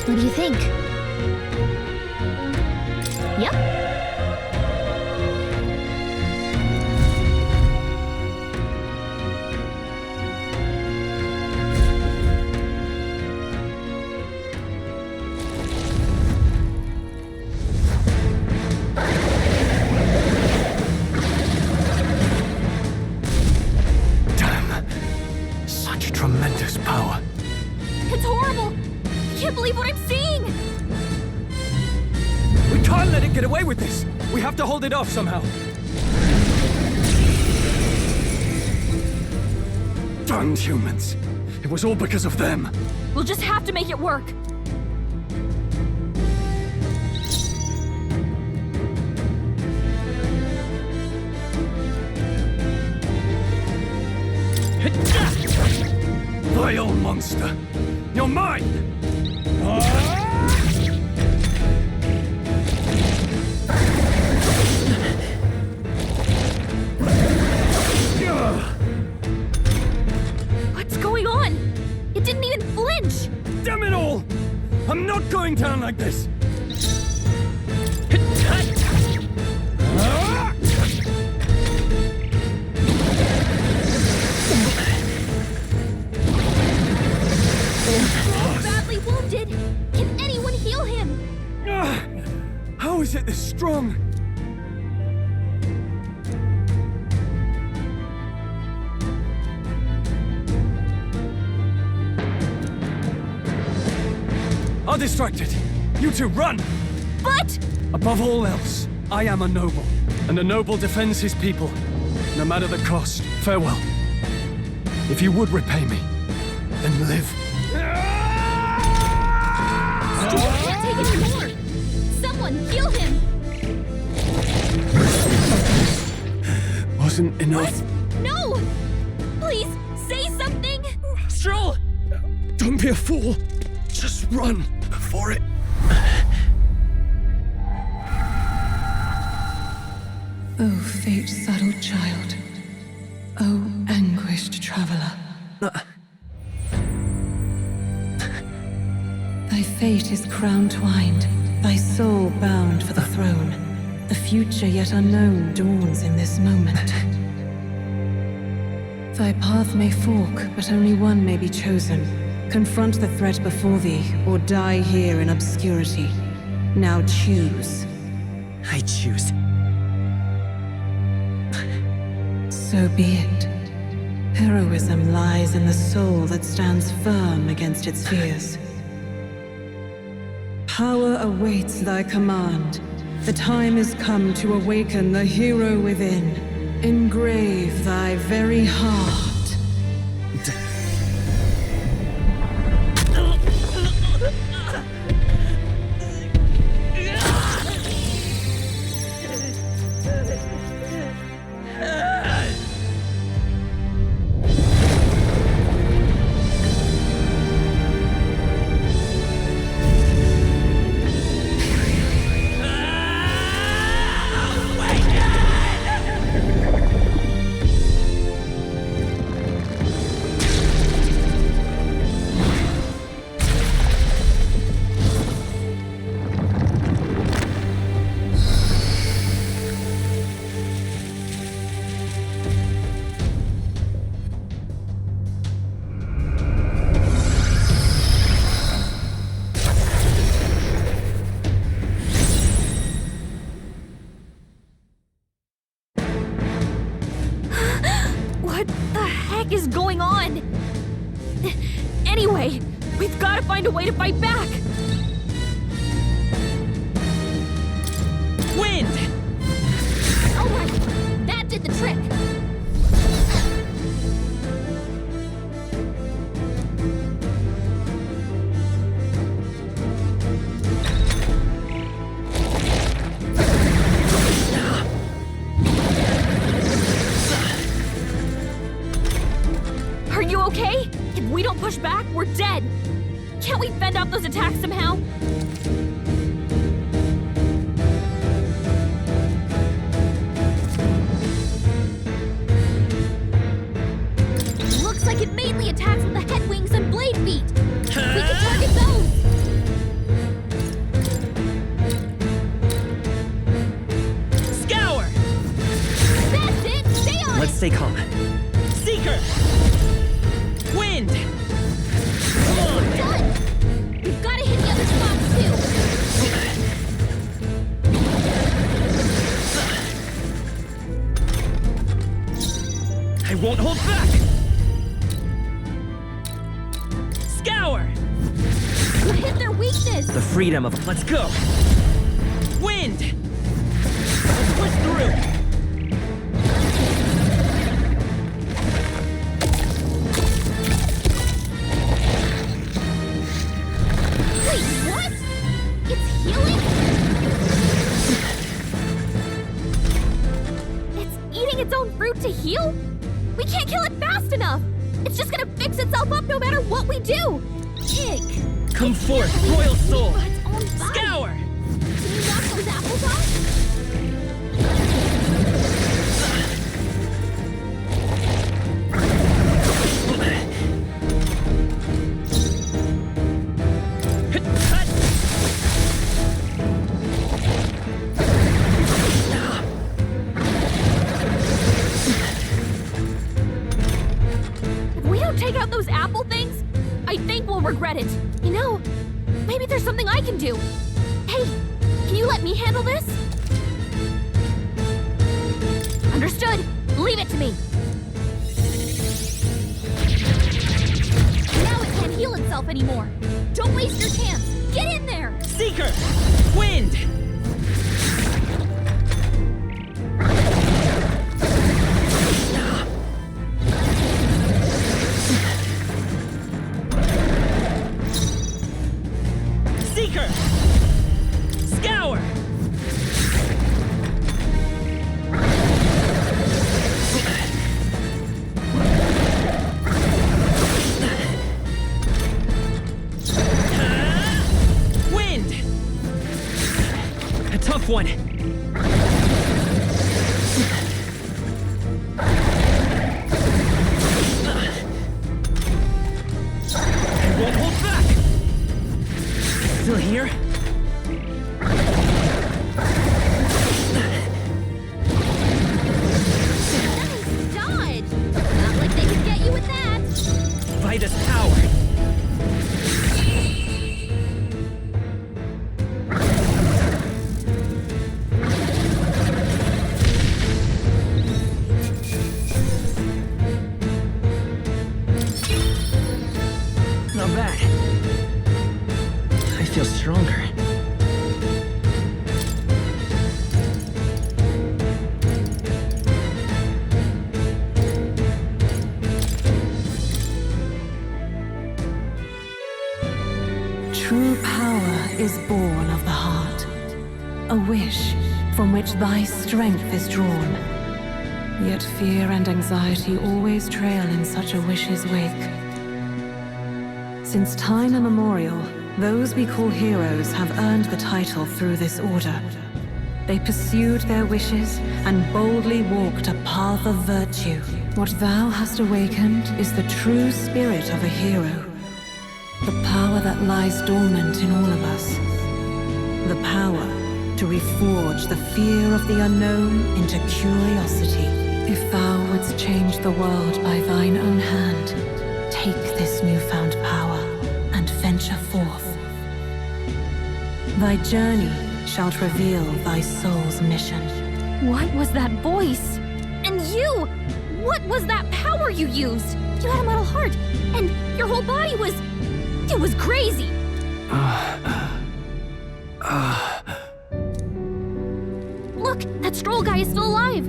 What do you think? Yep. can't let it get away with this! We have to hold it off somehow. Darn humans. It was all because of them. We'll just have to make it work. Vile monster! You're mine! What's going on? It didn't even flinch! Damn it all! I'm not going down like this! Badly wounded! Can anyone heal him? How is it this strong? I'll distract it. You two, run! But... Above all else, I am a noble, and a noble defends his people. No matter the cost, farewell. If you would repay me, then live. Stu can't take it anymore! Someone heal him! Wasn't enough. What? No! Please, say something! Stroll! Don't be a fool. Just run for it. Oh, fate-saddled child. Oh, anguished traveler. Thy fate is crown-twined, thy soul bound for the throne. The future yet unknown dawns in this moment. Thy path may fork, but only one may be chosen. Confront the threat before thee, or die here in obscurity. Now choose. I choose. So be it. Heroism lies in the soul that stands firm against its fears. Power awaits thy command. The time is come to awaken the hero within. Engrave thy very heart. What the heck is going on? Anyway, we've got to find a way to fight back! Wind! Alright, that did the trick! Are you okay? If we don't push back, we're dead! Can't we fend off those attacks somehow? Looks like it mainly attacks with the head wings and blade feet! We can target those! Scour! That's it! Stay on! Let's stay calm. Seeker! Wind! Come on! Done! We've got to hit the other spots too! I won't hold back! Scour! You hit their weakness! The freedom of... Let's go! Wind! Wind! Let's push through! Wait, what? It's healing? It's eating its own fruit to heal? We can't kill it fast enough! It's just gonna fix itself up no matter what we do! Ick! Come forth, royal soul! Scour! Can you knock those apples off? If we don't take out those apple things, I think we'll regret it. You know, maybe there's something I can do. Hey, can you let me handle this? Understood. Leave it to me. Now it can't heal itself anymore. Don't waste your chance. Get in there! Seeker! Wind! Seeker! Scour! Wind! A tough one. I won't hold back! Still here? Nice dodge! Not like they could get you with that! Vida's power! Not bad. I feel stronger. True power is born of the heart, a wish from which thy strength is drawn. Yet fear and anxiety always trail in such a wish's wake. Since time immemorial, those we call heroes have earned the title through this order. They pursued their wishes and boldly walked a path of virtue. What thou hast awakened is the true spirit of a hero. The power that lies dormant in all of us. The power to reforge the fear of the unknown into curiosity. If thou wouldst change the world by thine own hand, take this newfound power and venture forth. Thy journey shalt reveal thy soul's mission. What was that voice? And you! What was that power you used? You had a metal heart, and your whole body was... It was crazy! Look, that Stroll guy is still alive!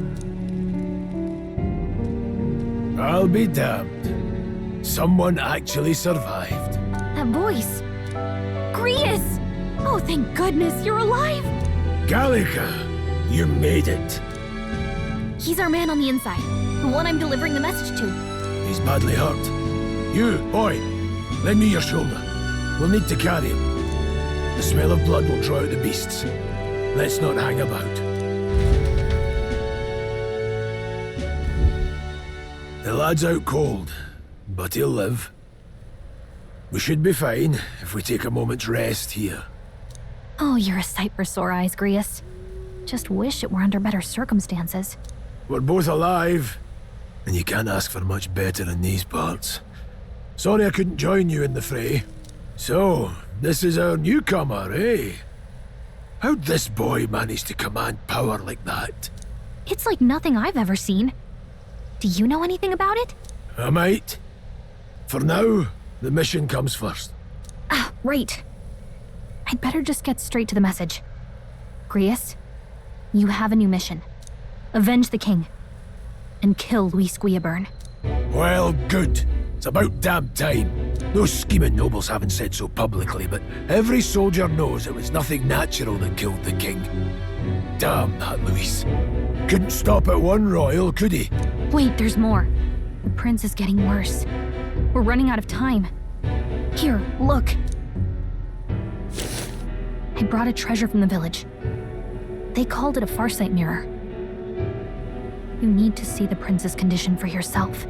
I'll be damned. Someone actually survived. That voice... Grius! Oh, thank goodness you're alive! Gallica, you made it. He's our man on the inside, the one I'm delivering the message to. He's badly hurt. You, boy, lend me your shoulder. We'll need to carry him. The smell of blood will draw out the beasts. Let's not hang about. The lad's out cold, but he'll live. We should be fine if we take a moment's rest here. Oh, you're a sight for sore eyes, Grius. Just wish it were under better circumstances. We're both alive, and you can't ask for much better in these parts. Sorry I couldn't join you in the fray. So, this is our newcomer, eh? How'd this boy manage to command power like that? It's like nothing I've ever seen. Do you know anything about it? I might. For now, the mission comes first. Ah, right. I'd better just get straight to the message. Grius, you have a new mission. Avenge the king. And kill Luis Guillaburn. Well, good. It's about damn time. Those scheming nobles haven't said so publicly, but every soldier knows it was nothing natural that killed the king. Damn that Luis. Couldn't stop at one royal, could he? Wait, there's more. The prince is getting worse. We're running out of time. Here, look. I brought a treasure from the village. They called it a farsight mirror. You need to see the prince's condition for yourself.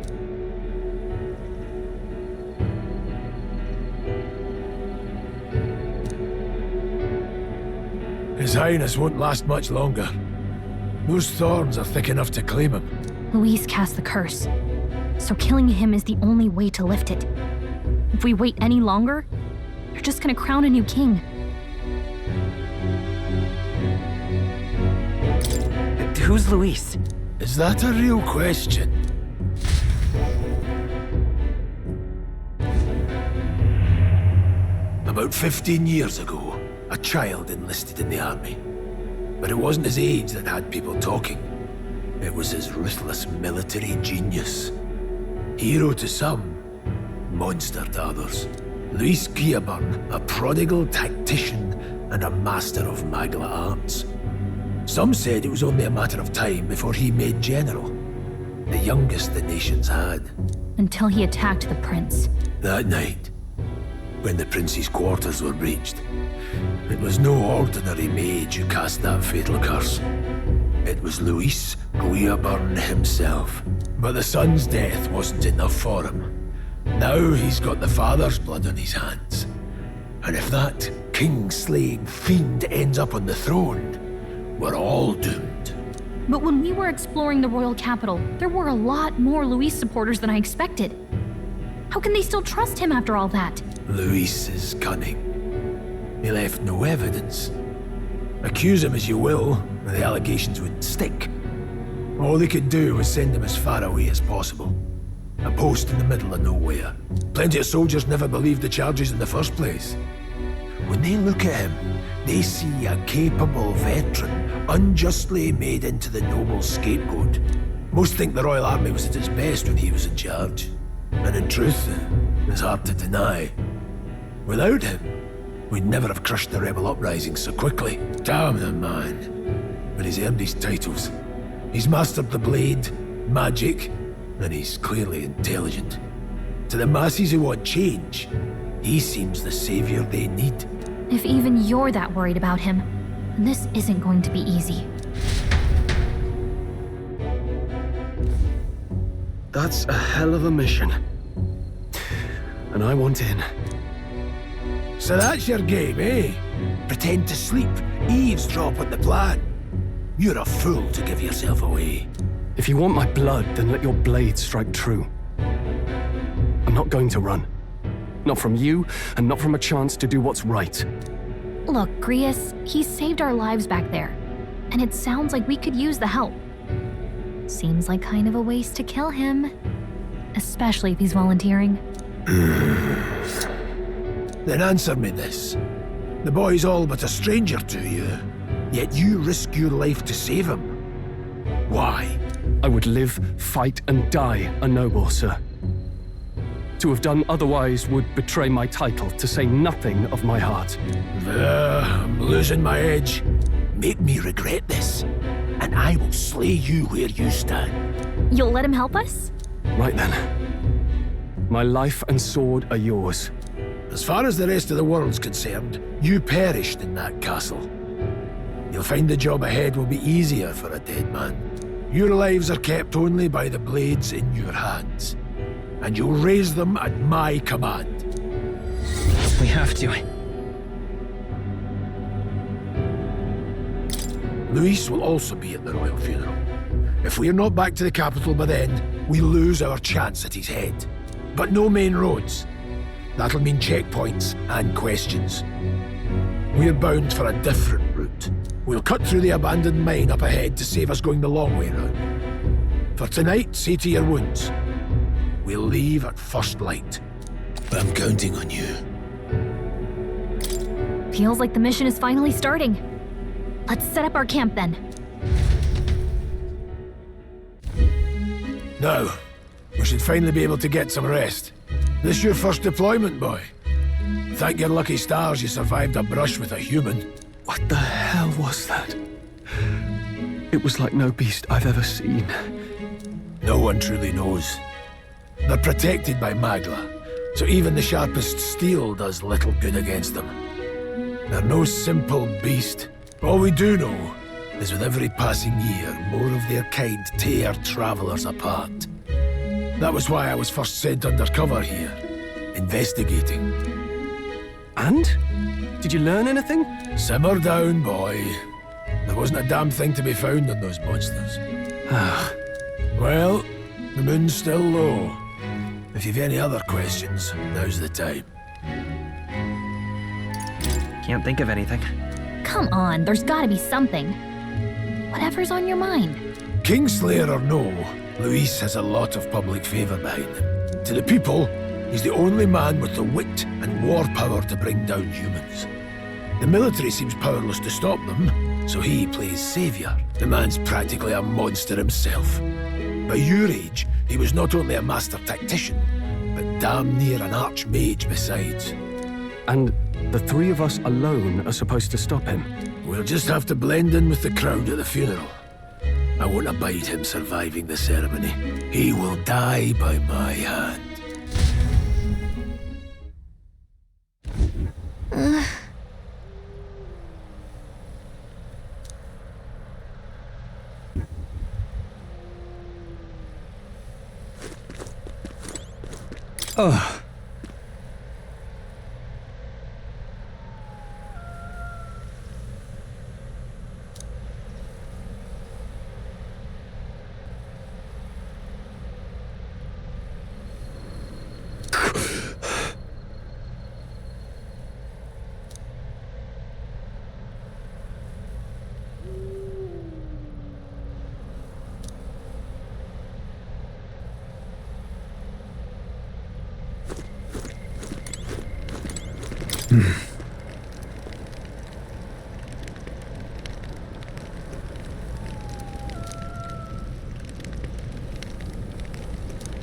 His Highness won't last much longer. Those thorns are thick enough to claim him. Luis cast the curse, so killing him is the only way to lift it. If we wait any longer, they're just gonna crown a new king. Who's Luis? Is that a real question? About 15 years ago, a child enlisted in the army. But it wasn't his age that had people talking. It was his ruthless military genius. Hero to some, monster to others. Luis Guillaburn, a prodigal tactician and a master of Magla arts. Some said it was only a matter of time before he made general. The youngest the nation's had. Until he attacked the prince. That night, when the prince's quarters were breached, it was no ordinary mage who cast that fatal curse. It was Luis Guillaburn himself. But the son's death wasn't enough for him. Now he's got the father's blood on his hands. And if that king-slaying fiend ends up on the throne, we're all doomed. But when we were exploring the royal capital, there were a lot more Luis supporters than I expected. How can they still trust him after all that? Luis is cunning. He left no evidence. Accuse him as you will, the allegations would stick. All they could do was send him as far away as possible. A post in the middle of nowhere. Plenty of soldiers never believed the charges in the first place. When they look at him, they see a capable veteran unjustly made into the noble's scapegoat. Most think the Royal Army was at its best when he was in charge. And in truth, it's hard to deny. Without him, we'd never have crushed the rebel uprising so quickly. Damn the man. But he's earned his titles. He's mastered the blade, magic, and he's clearly intelligent. To the masses who want change, he seems the savior they need. If even you're that worried about him, this isn't going to be easy. That's a hell of a mission. And I want in. So that's your game, eh? Pretend to sleep, eavesdrop on the plan. You're a fool to give yourself away. If you want my blood, then let your blade strike true. I'm not going to run. Not from you, and not from a chance to do what's right. Look, Grius, he saved our lives back there. And it sounds like we could use the help. Seems like kind of a waste to kill him. Especially if he's volunteering. Then answer me this. The boy's all but a stranger to you, yet you risk your life to save him. Why? I would live, fight, and die a noble, sir. To have done otherwise would betray my title, to say nothing of my heart. I'm losing my edge. Make me regret this, and I will slay you where you stand. You'll let him help us? Right then. My life and sword are yours. As far as the rest of the world's concerned, you perished in that castle. You'll find the job ahead will be easier for a dead man. Your lives are kept only by the blades in your hands. And you'll raise them at my command. We have to. Luis will also be at the royal funeral. If we're not back to the capital by then, we lose our chance at his head. But no main roads. That'll mean checkpoints and questions. We're bound for a different route. We'll cut through the abandoned mine up ahead to save us going the long way round. For tonight, see to your wounds. We'll leave at first light. I'm counting on you. Feels like the mission is finally starting. Let's set up our camp then. Now, we should finally be able to get some rest. This your first deployment, boy? Thank your lucky stars you survived a brush with a human. What the hell was that? It was like no beast I've ever seen. No one truly knows. They're protected by Magla, so even the sharpest steel does little good against them. They're no simple beast. All we do know is with every passing year, more of their kind tear travelers apart. That was why I was first sent undercover here, investigating. And? Did you learn anything? Simmer down, boy. There wasn't a damn thing to be found on those monsters. Well, the moon's still low. If you've any other questions, now's the time. Can't think of anything. Come on, there's gotta be something. Whatever's on your mind. Kingslayer or no, Luis has a lot of public favor behind him. To the people, he's the only man with the wit and war power to bring down humans. The military seems powerless to stop them, so he plays savior. The man's practically a monster himself. By your age, he was not only a master tactician, but damn near an archmage besides. And the three of us alone are supposed to stop him? We'll just have to blend in with the crowd at the funeral. I won't abide him surviving the ceremony. He will die by my hand. Oh.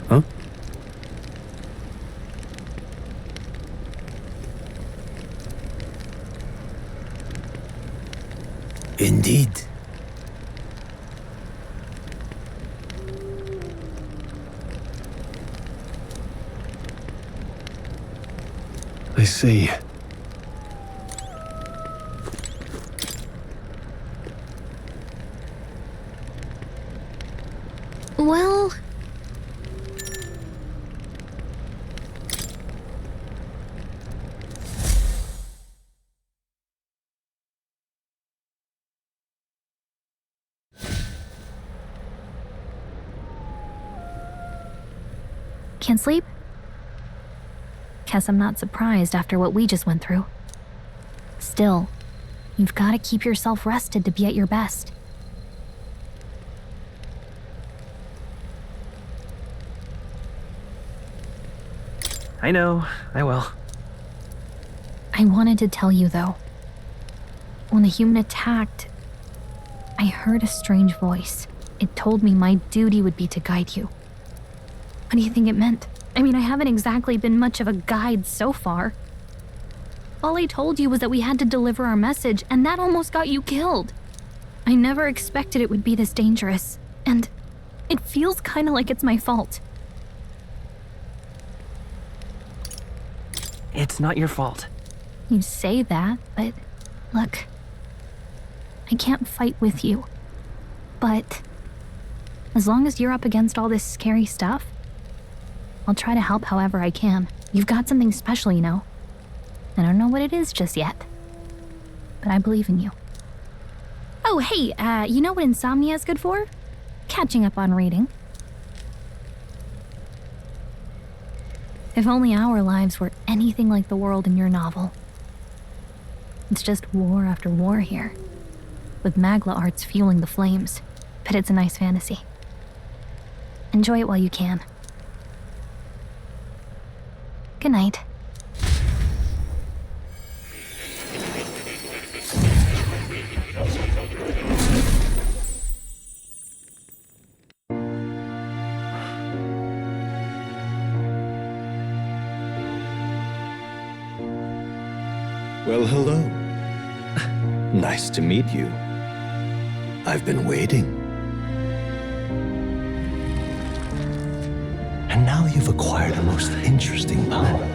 Huh? Indeed. I see. Well... Can't sleep? Guess I'm not surprised after what we just went through. Still, you've got to keep yourself rested to be at your best. I know, I will. I wanted to tell you, though. When the human attacked, I heard a strange voice. It told me my duty would be to guide you. What do you think it meant? I mean, I haven't exactly been much of a guide so far. All I told you was that we had to deliver our message, and that almost got you killed. I never expected it would be this dangerous, and it feels kind of like it's my fault. It's not your fault. You say that, but look, I can't fight with you. But as long as you're up against all this scary stuff, I'll try to help however I can. You've got something special, you know. I don't know what it is just yet, but I believe in you. Oh, hey, you know what insomnia is good for? Catching up on reading. If only our lives were anything like the world in your novel. It's just war after war here, with Magla arts fueling the flames, but it's a nice fantasy. Enjoy it while you can. Good night. Well, hello. Nice to meet you. I've been waiting. And now you've acquired a most interesting power.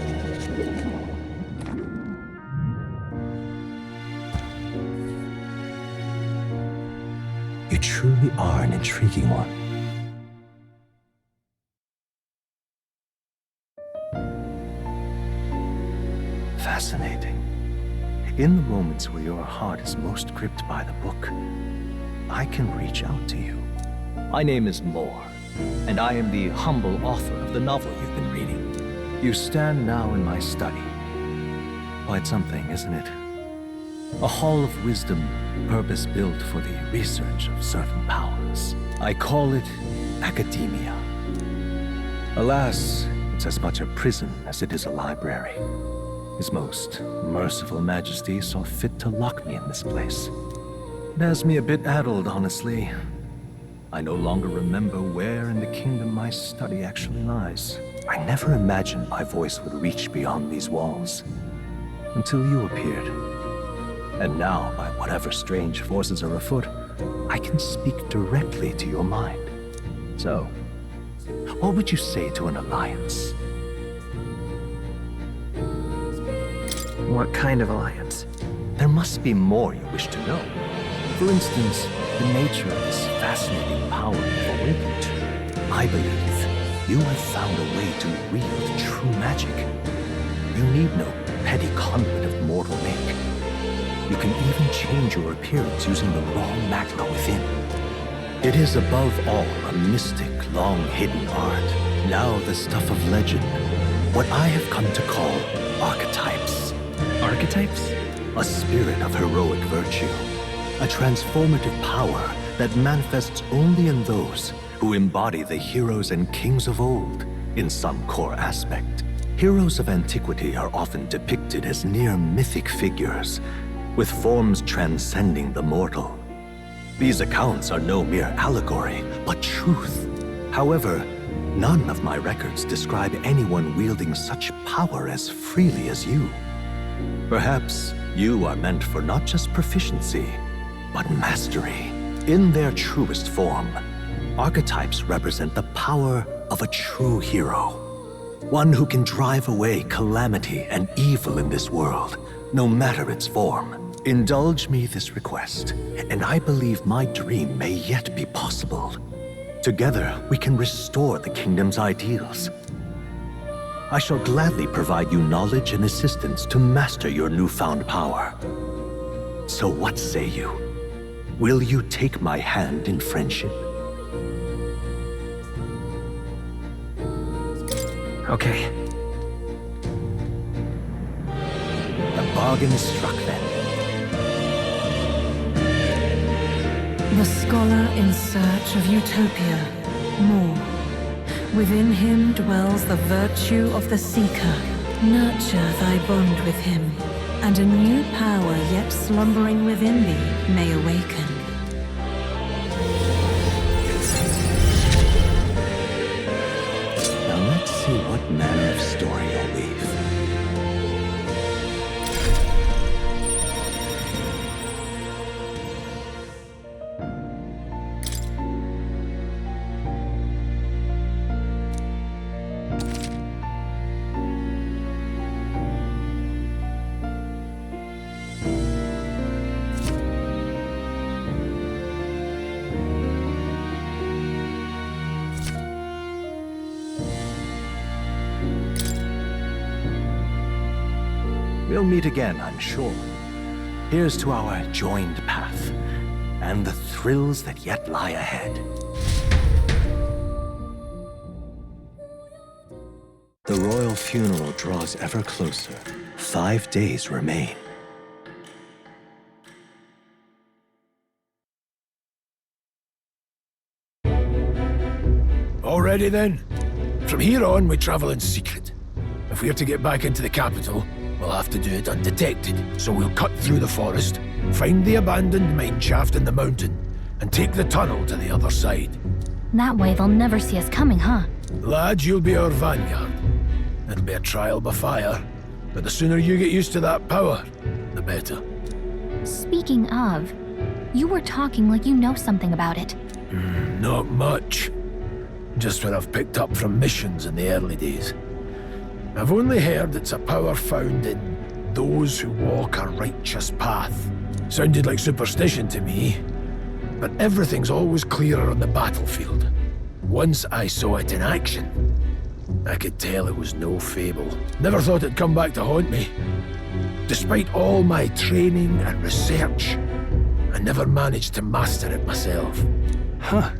You truly are an intriguing one. Fascinating. In the moments where your heart is most gripped by the book, I can reach out to you. My name is Moore, and I am the humble author of the novel you've been reading. You stand now in my study. Quite something, isn't it? A hall of wisdom, purpose-built for the research of certain powers. I call it academia. Alas, it's as much a prison as it is a library. His most merciful majesty saw fit to lock me in this place. It has me a bit addled, honestly. I no longer remember where in the kingdom my study actually lies. I never imagined my voice would reach beyond these walls. Until you appeared. And now, by whatever strange forces are afoot, I can speak directly to your mind. So, what would you say to an alliance? What kind of alliance? There must be more you wish to know. For instance, the nature of this fascinating power you've awakened to. I believe you have found a way to wield true magic. You need no petty conduit of mortal make. You can even change your appearance using the raw magma within. It is above all a mystic, long-hidden art, now the stuff of legend, what I have come to call archetypes. Archetypes? A spirit of heroic virtue, a transformative power that manifests only in those who embody the heroes and kings of old in some core aspect. Heroes of antiquity are often depicted as near mythic figures, with forms transcending the mortal. These accounts are no mere allegory, but truth. However, none of my records describe anyone wielding such power as freely as you. Perhaps you are meant for not just proficiency, but mastery. In their truest form, archetypes represent the power of a true hero. One who can drive away calamity and evil in this world, no matter its form. Indulge me this request, and I believe my dream may yet be possible. Together, we can restore the kingdom's ideals. I shall gladly provide you knowledge and assistance to master your newfound power. So what say you? Will you take my hand in friendship? Okay. The bargain is struck then. The scholar in search of utopia, more. Within him dwells the virtue of the seeker. Nurture thy bond with him, and a new power yet slumbering within thee may awaken. Now let's see what manner of story you'll weave. We'll meet again, I'm sure. Here's to our joined path, and the thrills that yet lie ahead. The royal funeral draws ever closer. 5 days remain. Already then? From here on, we travel in secret. If we're to get back into the capital, we'll have to do it undetected. So we'll cut through the forest, find the abandoned mine shaft in the mountain, and take the tunnel to the other side. That way they'll never see us coming, huh? Lad, you'll be our vanguard. It'll be a trial by fire, but the sooner you get used to that power, the better. Speaking of, you were talking like you know something about it. Not much. Just what I've picked up from missions in the early days. I've only heard it's a power found in those who walk a righteous path. Sounded like superstition to me, but everything's always clearer on the battlefield. Once I saw it in action, I could tell it was no fable. Never thought it'd come back to haunt me. Despite all my training and research, I never managed to master it myself. Huh.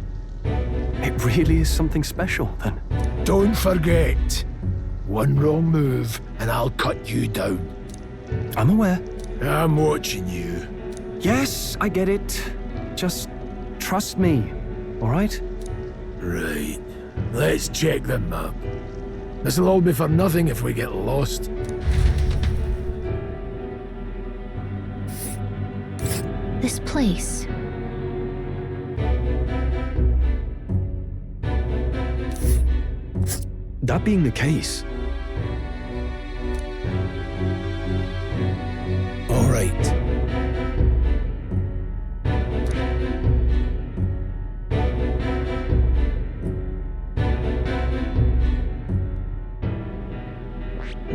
It really is something special, then. Don't forget, one wrong move and I'll cut you down. I'm aware. I'm watching you. Yes, I get it. Just trust me, all right? Right. Let's check the map. This'll all be for nothing if we get lost. This place. That being the case. All right.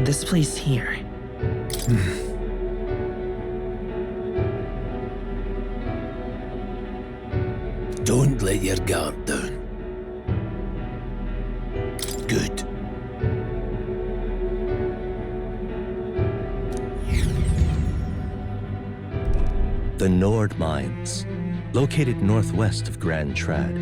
This place here. Don't let your guard down. Good. The Nord Mines, located northwest of Grand Trad.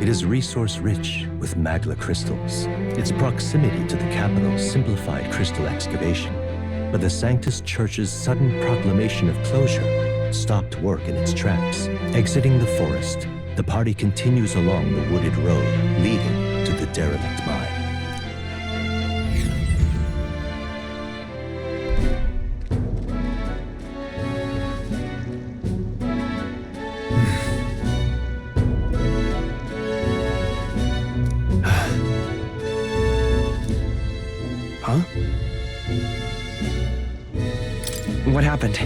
It is resource-rich with magla crystals. Its proximity to the capital simplified crystal excavation, but the Sanctus Church's sudden proclamation of closure stopped work in its tracks. Exiting the forest, the party continues along the wooded road leading to the derelict mine. Huh? What happened?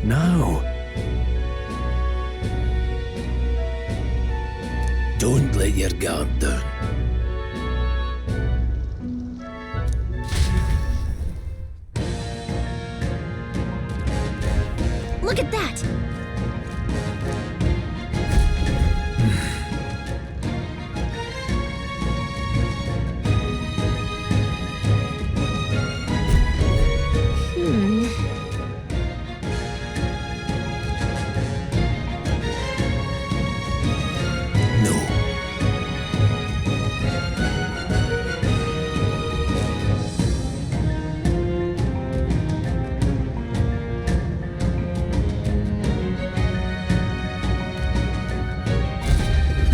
No. Don't let your guard down. Look at that!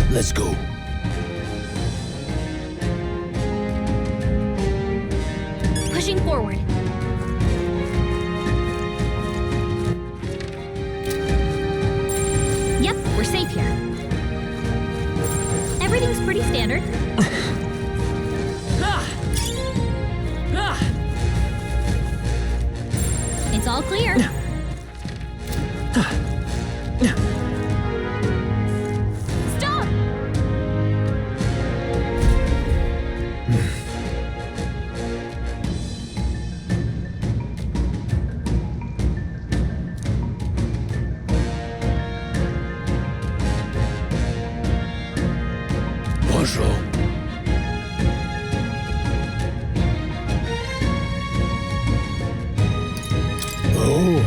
Let's go. Pushing forward. Yep, we're safe here. Everything's pretty standard. It's all clear. Stop! What's wrong? Oh.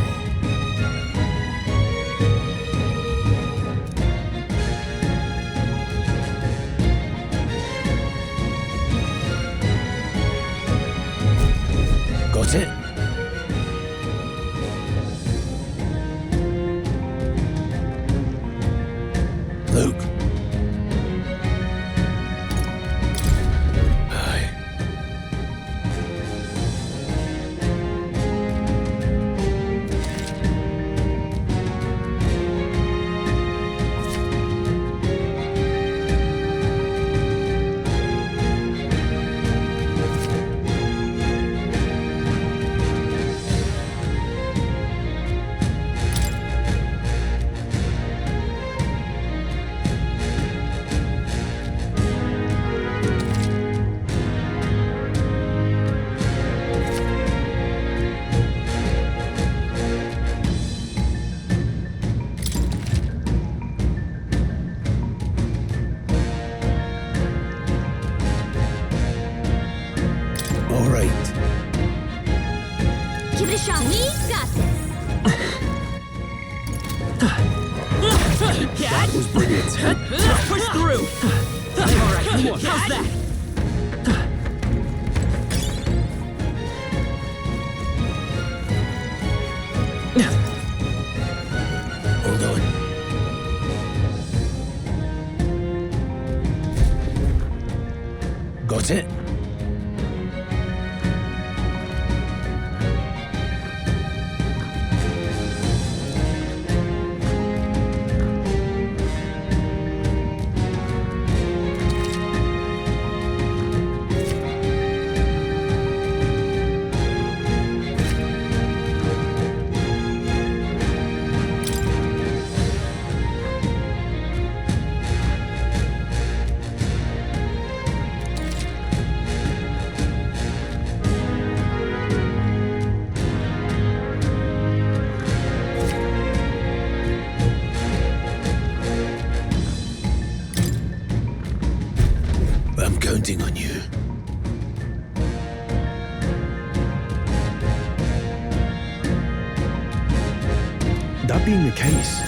Got it? Luke. All right. Give it a shot. We got this. That was brilliant. Let's push through. All right, come on. How's that? Hold on. Got it? I'm counting on you. That being the case,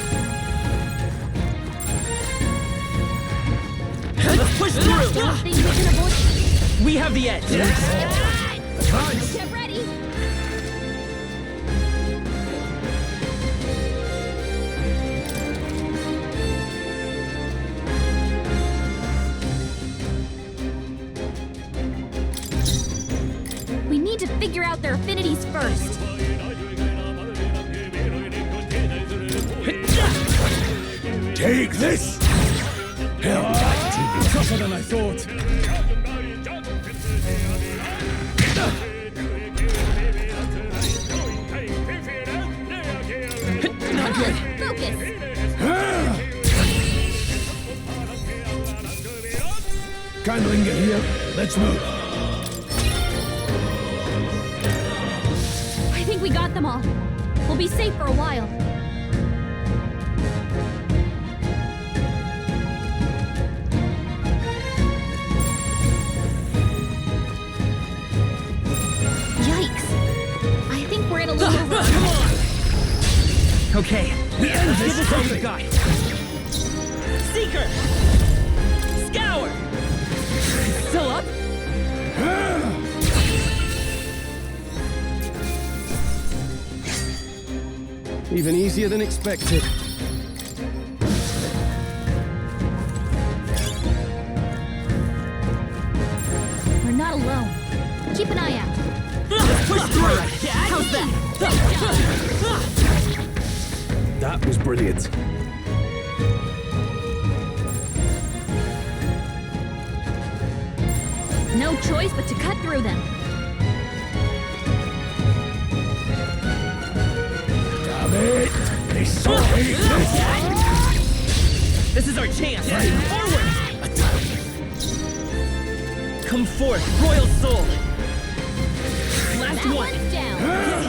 Let's push through. Think we can avoid. We have the edge. Advance. Get ready. We need to figure out their affinities first. Take this! Tougher than I thought. Not good. Focus. Can't linger here. Let's move. I think we got them all. We'll be safe for a while. Yikes. I think we're at a little over. Come on. Okay. Let's give this all we've got. Seeker. Scour. Still up? Even easier than expected. We're not alone. Keep an eye out. Let's push through. How's that? That was brilliant. No choice but to cut through them. Damn it! They saw me! This is our chance. Forward. Come forth, royal soul. Last That one. one's down.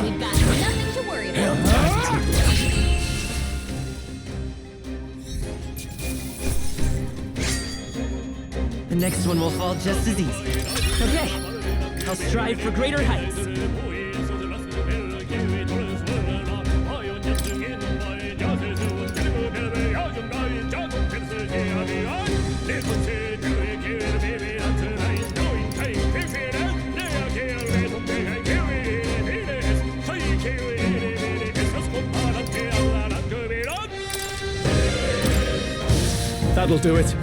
We've got nothing to worry about. The next one will fall just as easy. Okay, I'll strive for greater heights. That'll do it.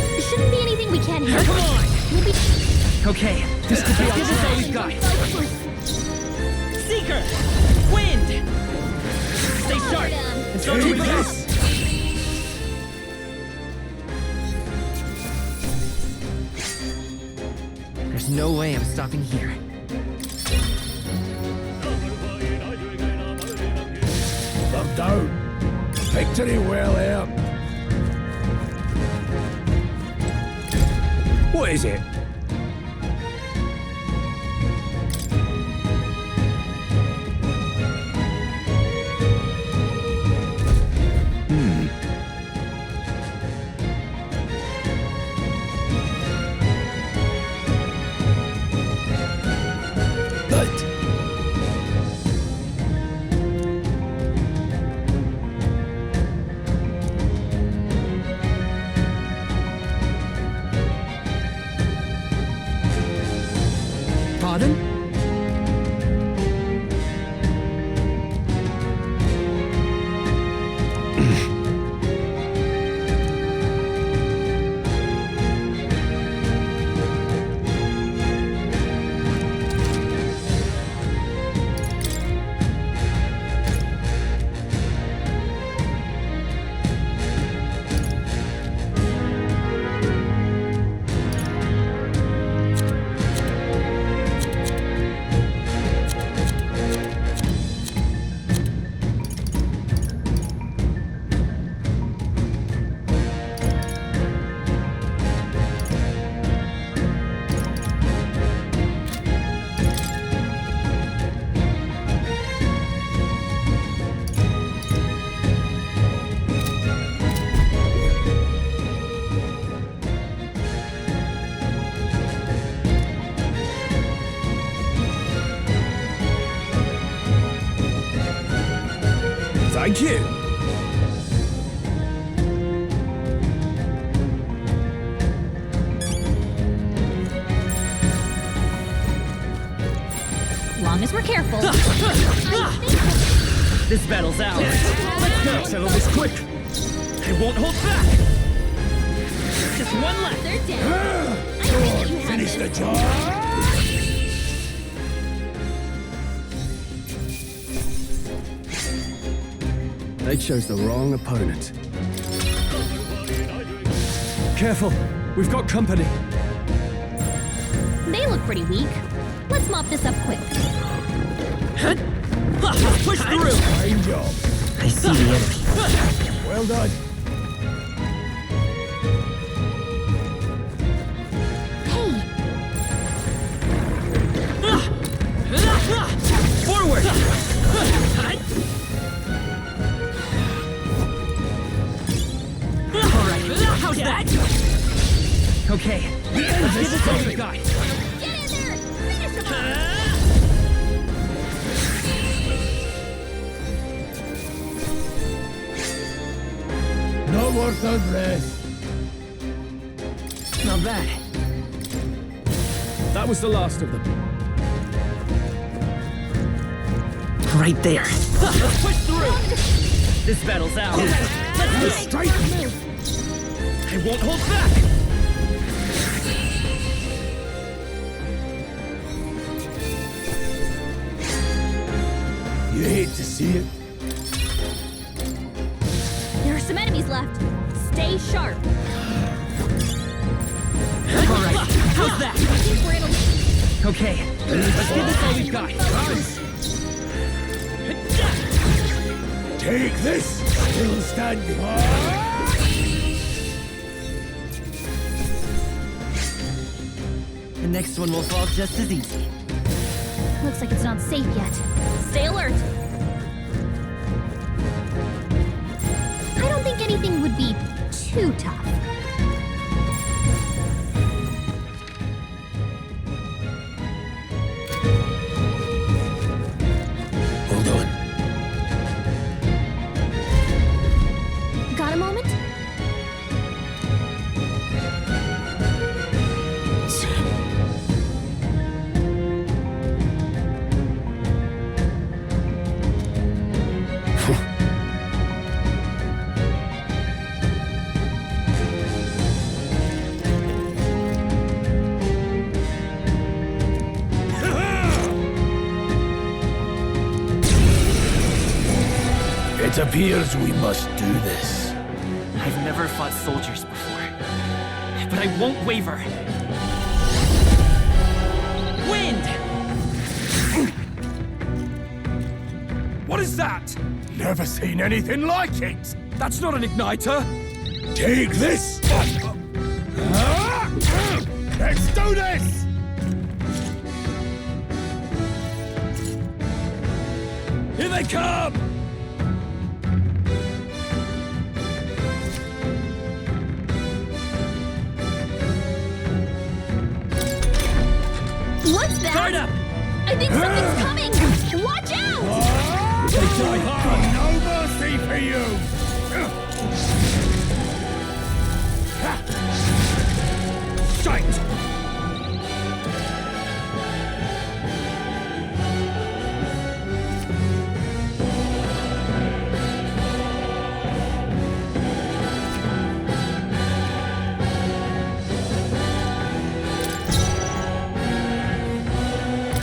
There shouldn't be anything we can't handle. Come on! We'll be Okay, this could be all we've got. Seeker! Wind! Stay sharp! It's not too fast! There's no way I'm stopping here. They're down. Victory well earned. What is it? Thank you. Long as we're careful. This battle's ours. Let's go. Settle this quick. I won't hold back. Just one left. They're dead. Finish the job! They chose the wrong opponent. Careful. We've got company. They look pretty weak. Let's mop this up quick. Push through. Fine job. I see the enemy. Well done. Forward. All right. How's that? Okay. Let's give this all we got. Get in there! Finish them off! No worth our breath. Not bad. That was the last of them. Right there. Let's push through. This battle's ours. Let's go straight. I won't hold back. You hate to see it. There are some enemies left. Stay sharp. All right. How's that? I think we're in a... Okay. Let's give this all we've got. Take this! Still standing. The next one will fall just as easy. Looks like it's not safe yet. Stay alert. I don't think anything would be too tough. Hold on. Got a moment? It appears we must do this. I've never fought soldiers before, but I won't waver. Wind! What is that? Never seen anything like it. That's not an igniter. Take this! Let's do this! Here they come! What's that? Guard up! I think something's coming! Watch out! They die hard. No mercy for you! Shite!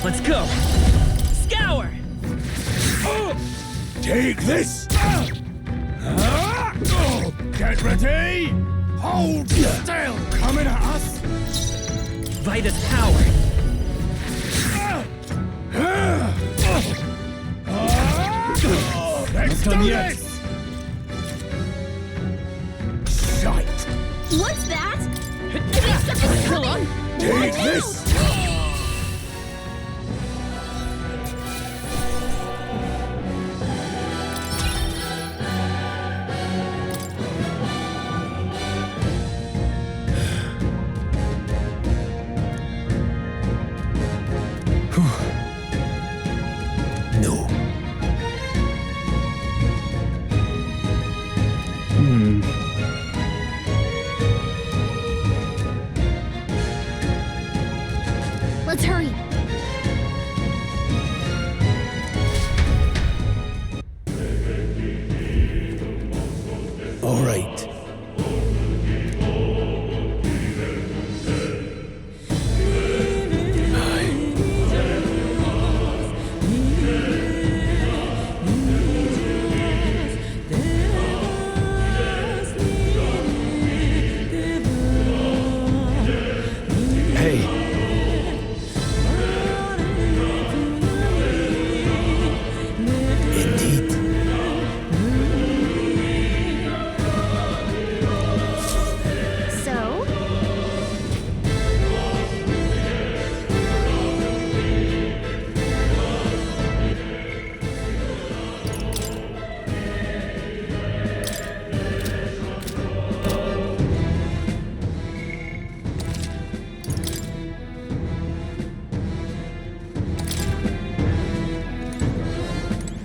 Let's go! Scour! Take this! Get ready! Hold still! Coming at us! Vitus power! Let's done do yet. this! Shite! What's that? I think something's coming! Take Watch this! out! No.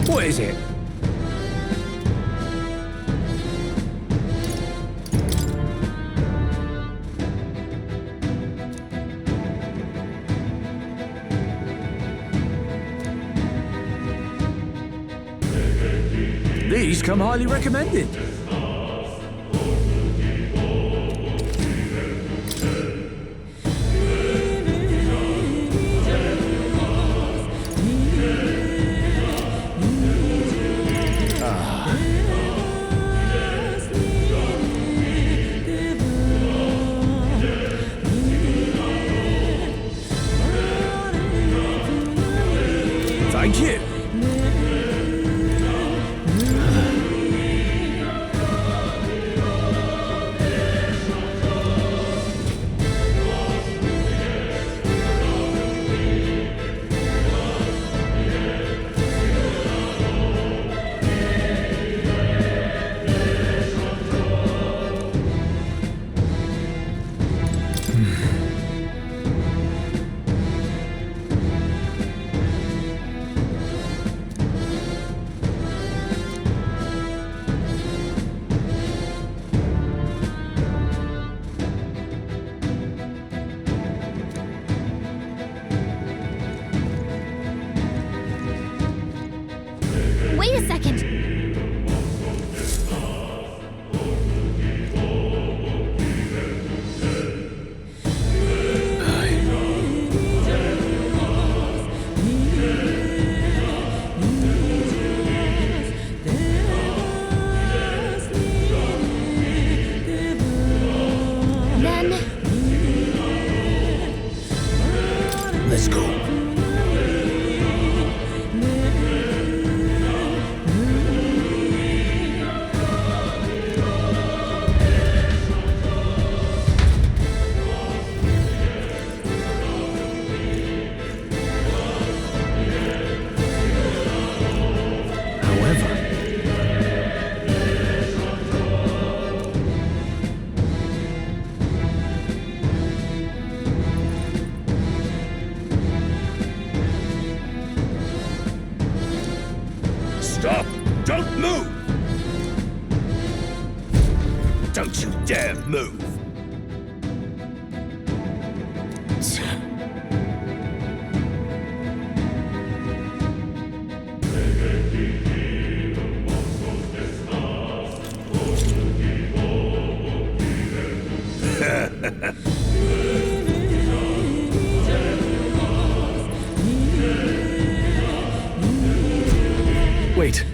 What is it? These come highly recommended. Thank you. Wait a second. Then Let's go. Stop! Don't move! Don't you dare move! Wait.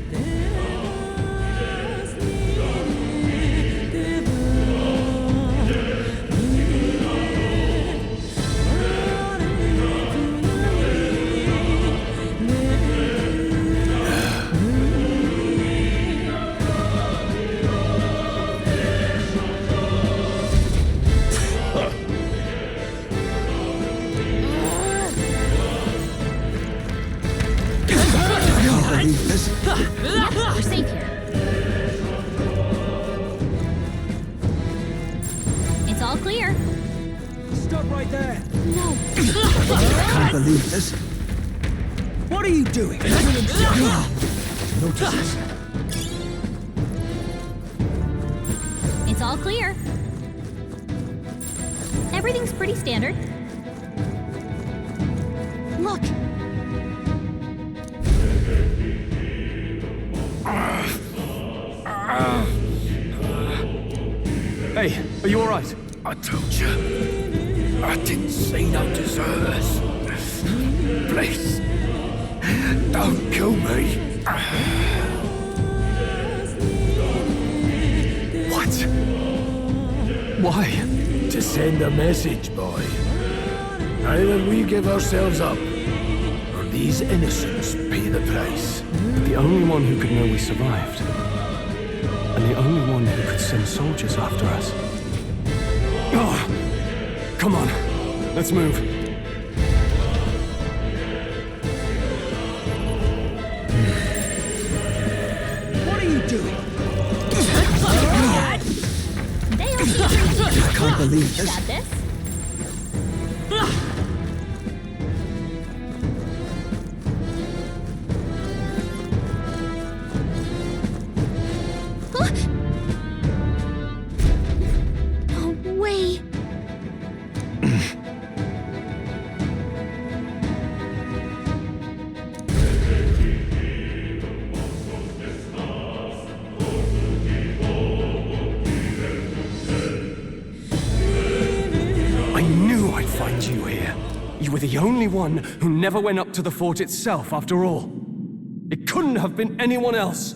we're safe here. It's all clear. Stop right there. No. I can't believe this. What are you doing? Notice this. It's all clear. Everything's pretty standard. Look. Hey, are you all right? I told you. I didn't see no deserters. Please. Don't kill me. What? Why? To send a message, boy. Either we give ourselves up, or these innocents pay the price. But the only one who could know we survived, and the only one who could send soldiers after us. Oh, come on, let's move. What are you doing? I can't believe this. Got this? were the only one who never went up to the fort itself, after all. It couldn't have been anyone else.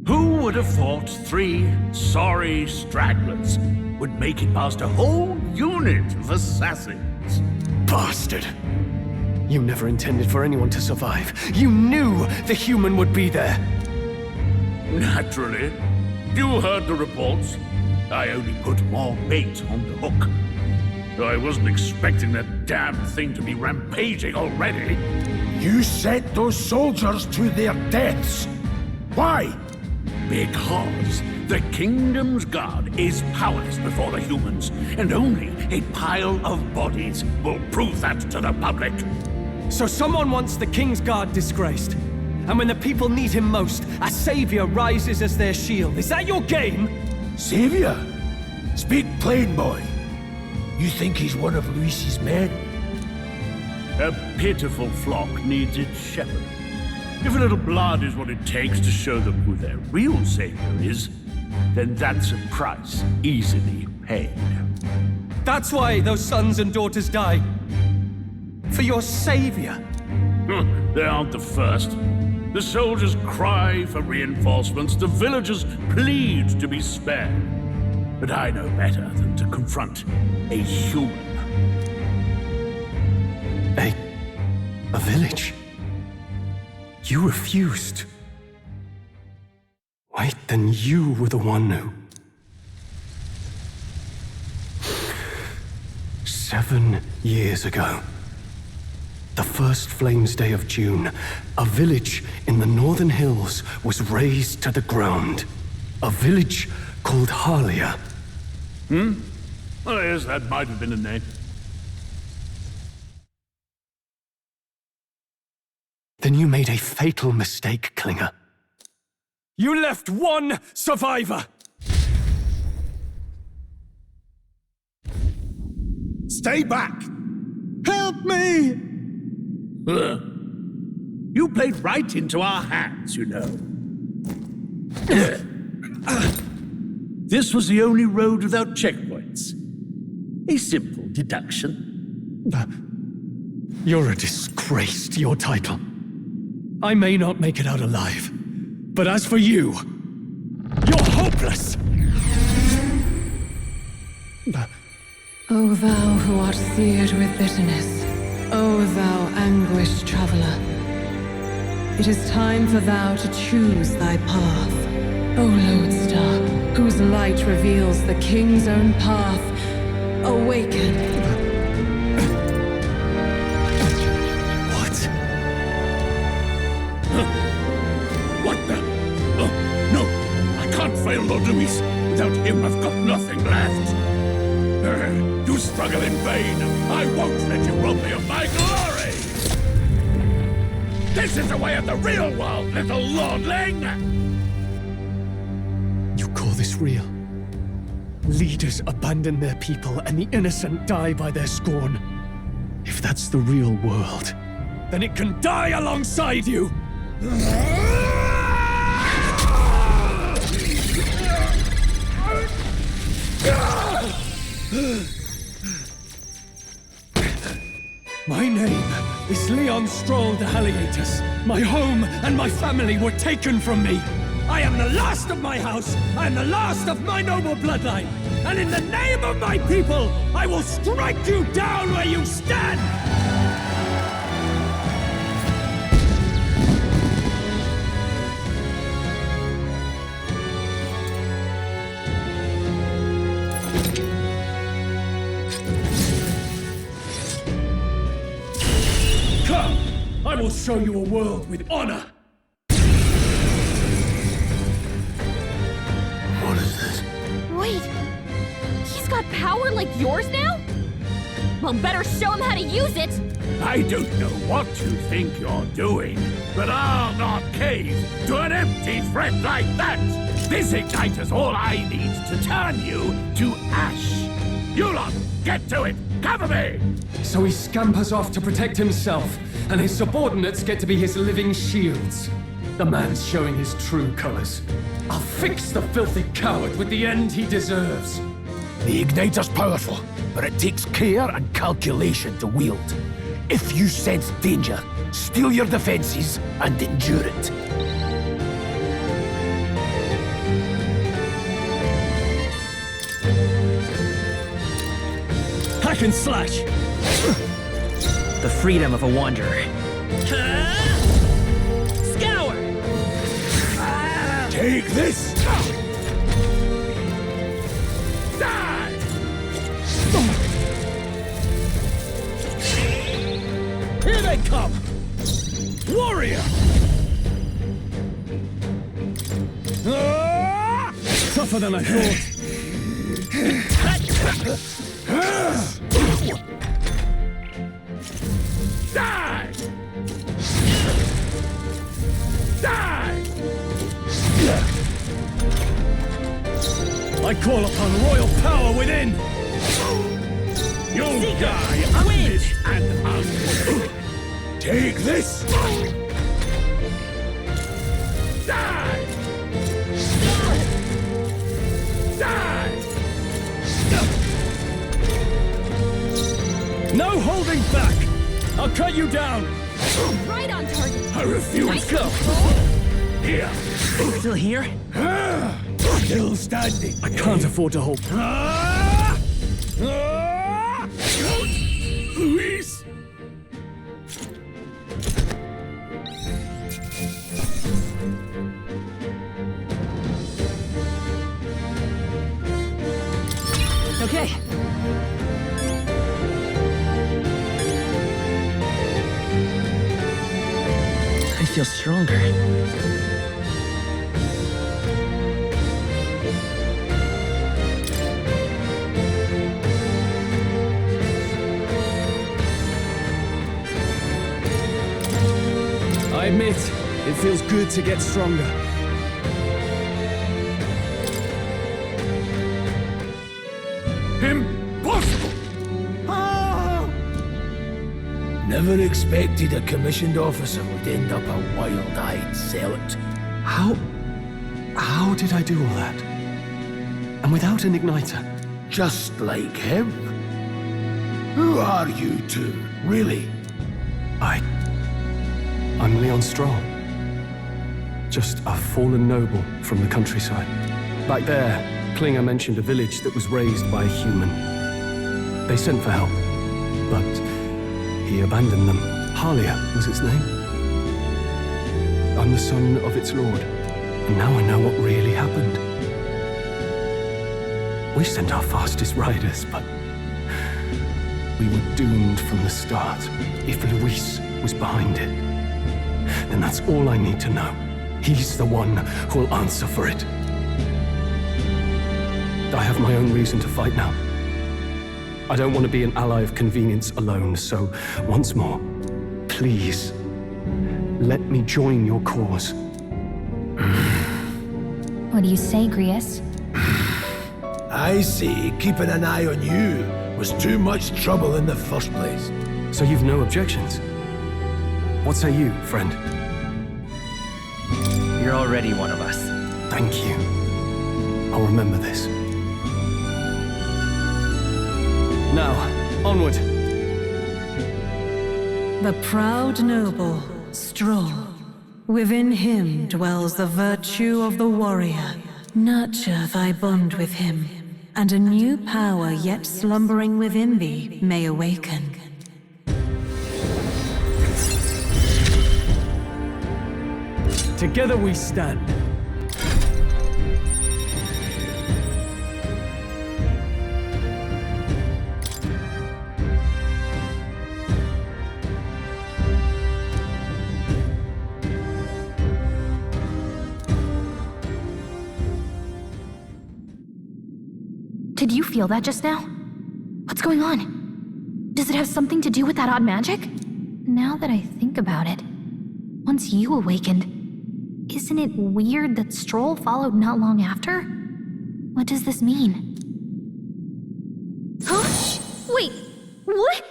Who would have thought 3 sorry stragglers would make it past a whole unit of assassins? Bastard! You never intended for anyone to survive. You knew the human would be there. Naturally. You heard the reports. I only put more bait on the hook. I wasn't expecting that damn thing to be rampaging already. You sent those soldiers to their deaths. Why? Because the kingdom's guard is powerless before the humans, and only a pile of bodies will prove that to the public. So someone wants the King's Guard disgraced. And when the people need him most, a savior rises as their shield. Is that your game? Savior? Speak plain, boy. You think he's one of Luis's men? A pitiful flock needs its shepherd. If a little blood is what it takes to show them who their real savior is, then that's a price easily paid. That's why those sons and daughters die. For your savior. They aren't the first. The soldiers cry for reinforcements, the villagers plead to be spared. But I know better than to confront a human. A village? You refused. Wait, then you were the one who... 7 years ago. The first Flames Day of June, a village in the northern hills was razed to the ground. A village called Harlia. Well, yes, that might have been a name. Then you made a fatal mistake, Klinger. You left one survivor! Stay back! Help me! You played right into our hands, you know. This was the only road without checkpoints. A simple deduction. You're a disgrace to your title. I may not make it out alive, but as for you, you're hopeless! O thou who art seared with bitterness, O thou anguished traveler, it is time for thou to choose thy path. O lodestar, whose light reveals the king's own path, awaken. What the? Oh, no! I can't fail Lord Luis. Without him, I've got nothing left. You struggle in vain. I won't let you rob me of my glory! This is the way of the real world, little lordling! You call this real? Leaders abandon their people and the innocent die by their scorn. If that's the real world, then it can die alongside you! My name is Leon Stroll de Haliatus. My home and my family were taken from me. I am the last of my house. I am the last of my noble bloodline. And in the name of my people, I will strike you down where you stand! Come! I will show you a world with honor! What is this? Wait! He's got power like yours now? Well, better show him how to use it! I don't know what you think you're doing, but I'll not cave to an empty threat like that! This igniter's all I need to turn you to ash! You lot, get to it! Cover me! So he scampers off to protect himself, and his subordinates get to be his living shields. The man's showing his true colors. I'll fix the filthy coward with the end he deserves. The Igniter's powerful, but it takes care and calculation to wield. If you sense danger, steel your defenses and endure it. Hack and slash! The freedom of a wanderer. Scour! Take this! Die! Here they come! Warrior! Tougher than I thought. Die! Die! I call upon royal power within! You'll die unleashed and unmoved! Take this! Die! Die! No holding back! I'll cut you down! Right on target! I refuse! Nice Go! Here! Still here? Still standing! I can't afford to hold. Luis! Okay. I feel stronger. I admit, it feels good to get stronger. Impossible! Never expected a commissioned officer would end up a wild-eyed zealot. How did I do all that? And without an igniter? Just like him? Who are you two, really? I'm Leon Stroll. Just a fallen noble from the countryside. Back there, Klinger mentioned a village that was raised by a human. They sent for help, but he abandoned them. Halia was its name. I'm the son of its lord, and now I know what really happened. We sent our fastest riders, but we were doomed from the start. If Luis was behind it, then that's all I need to know. He's the one who'll answer for it. I have my own reason to fight now. I don't want to be an ally of convenience alone, so once more, please, let me join your cause. What do you say, Grius? I say keeping an eye on you was too much trouble in the first place. So you've no objections? What say you, friend? You're already one of us. Thank you. I'll remember this. Now, onward. The proud noble, Stroll. Within him dwells the virtue of the warrior. Nurture thy bond with him, and a new power yet slumbering within thee may awaken. Together we stand. Did you feel that just now? What's going on? Does it have something to do with that odd magic? Now that I think about it, once you awakened, isn't it weird that Stroll followed not long after? What does this mean? Huh? Wait, what?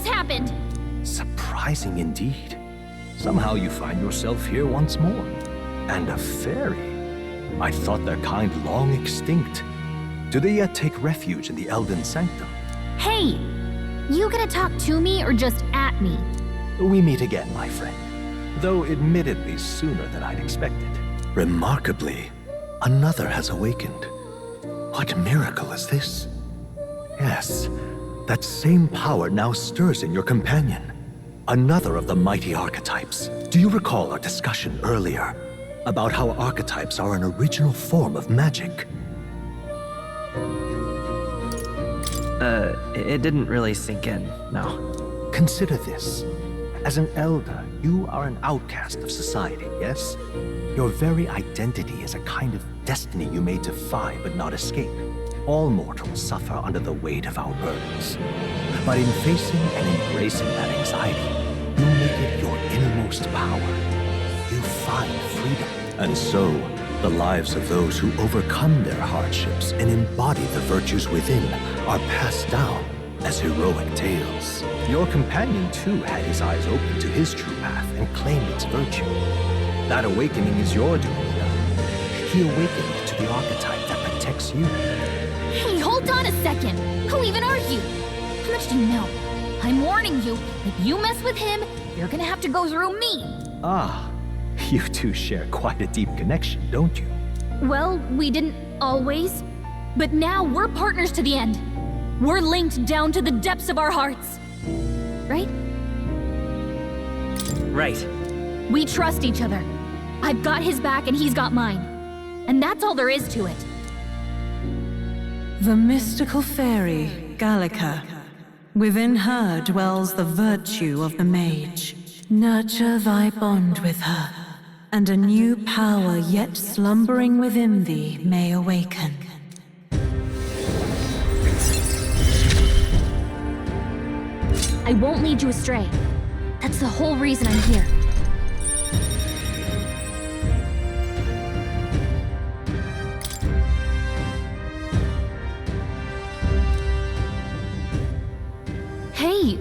just happened? Surprising indeed. Somehow you find yourself here once more. And a fairy. I thought their kind long extinct. Do they yet take refuge in the Elden Sanctum? Hey! You gonna talk to me or just at me? We meet again, my friend. Though admittedly sooner than I'd expected. Remarkably, another has awakened. What miracle is this? Yes, that same power now stirs in your companion. Another of the mighty archetypes. Do you recall our discussion earlier about how archetypes are an original form of magic? It didn't really sink in, no. Consider this. As an elder, you are an outcast of society, yes? Your very identity is a kind of destiny you may defy but not escape. All mortals suffer under the weight of our burdens. But in facing and embracing that anxiety, you make it your innermost power. You find freedom. And so, the lives of those who overcome their hardships and embody the virtues within are passed down as heroic tales. Your companion too had his eyes open to his true path and claimed its virtue. That awakening is your doing, though. He awakened to the archetype that protects you. Hey, hold on a second! Who even are you? How much do you know? I'm warning you, if you mess with him, you're gonna have to go through me! Ah, you two share quite a deep connection, don't you? Well, we didn't always. But now we're partners to the end. We're linked down to the depths of our hearts. Right? Right. We trust each other. I've got his back and he's got mine. And that's all there is to it. The mystical fairy, Gallica. Within her dwells the virtue of the mage. Nurture thy bond with her, and a new power yet slumbering within thee may awaken. I won't lead you astray. That's the whole reason I'm here. Hey,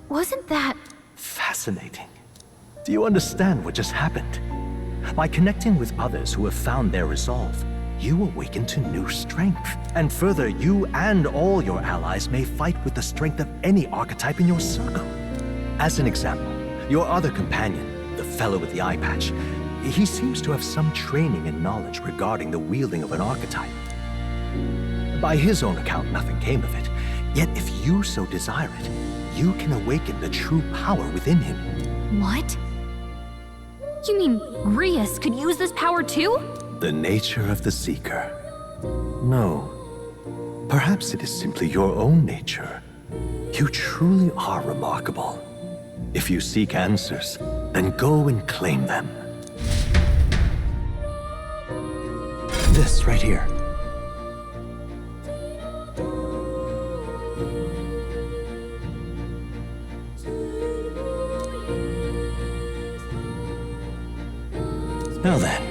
wasn't that... Fascinating. Do you understand what just happened? By connecting with others who have found their resolve, you awaken to new strength. And further, you and all your allies may fight with the strength of any archetype in your circle. As an example, your other companion, the fellow with the eye patch, he seems to have some training and knowledge regarding the wielding of an archetype. By his own account, nothing came of it. Yet if you so desire it, you can awaken the true power within him. What? You mean Grius could use this power too? The nature of the Seeker. No. Perhaps it is simply your own nature. You truly are remarkable. If you seek answers, then go and claim them. This right here. Now then,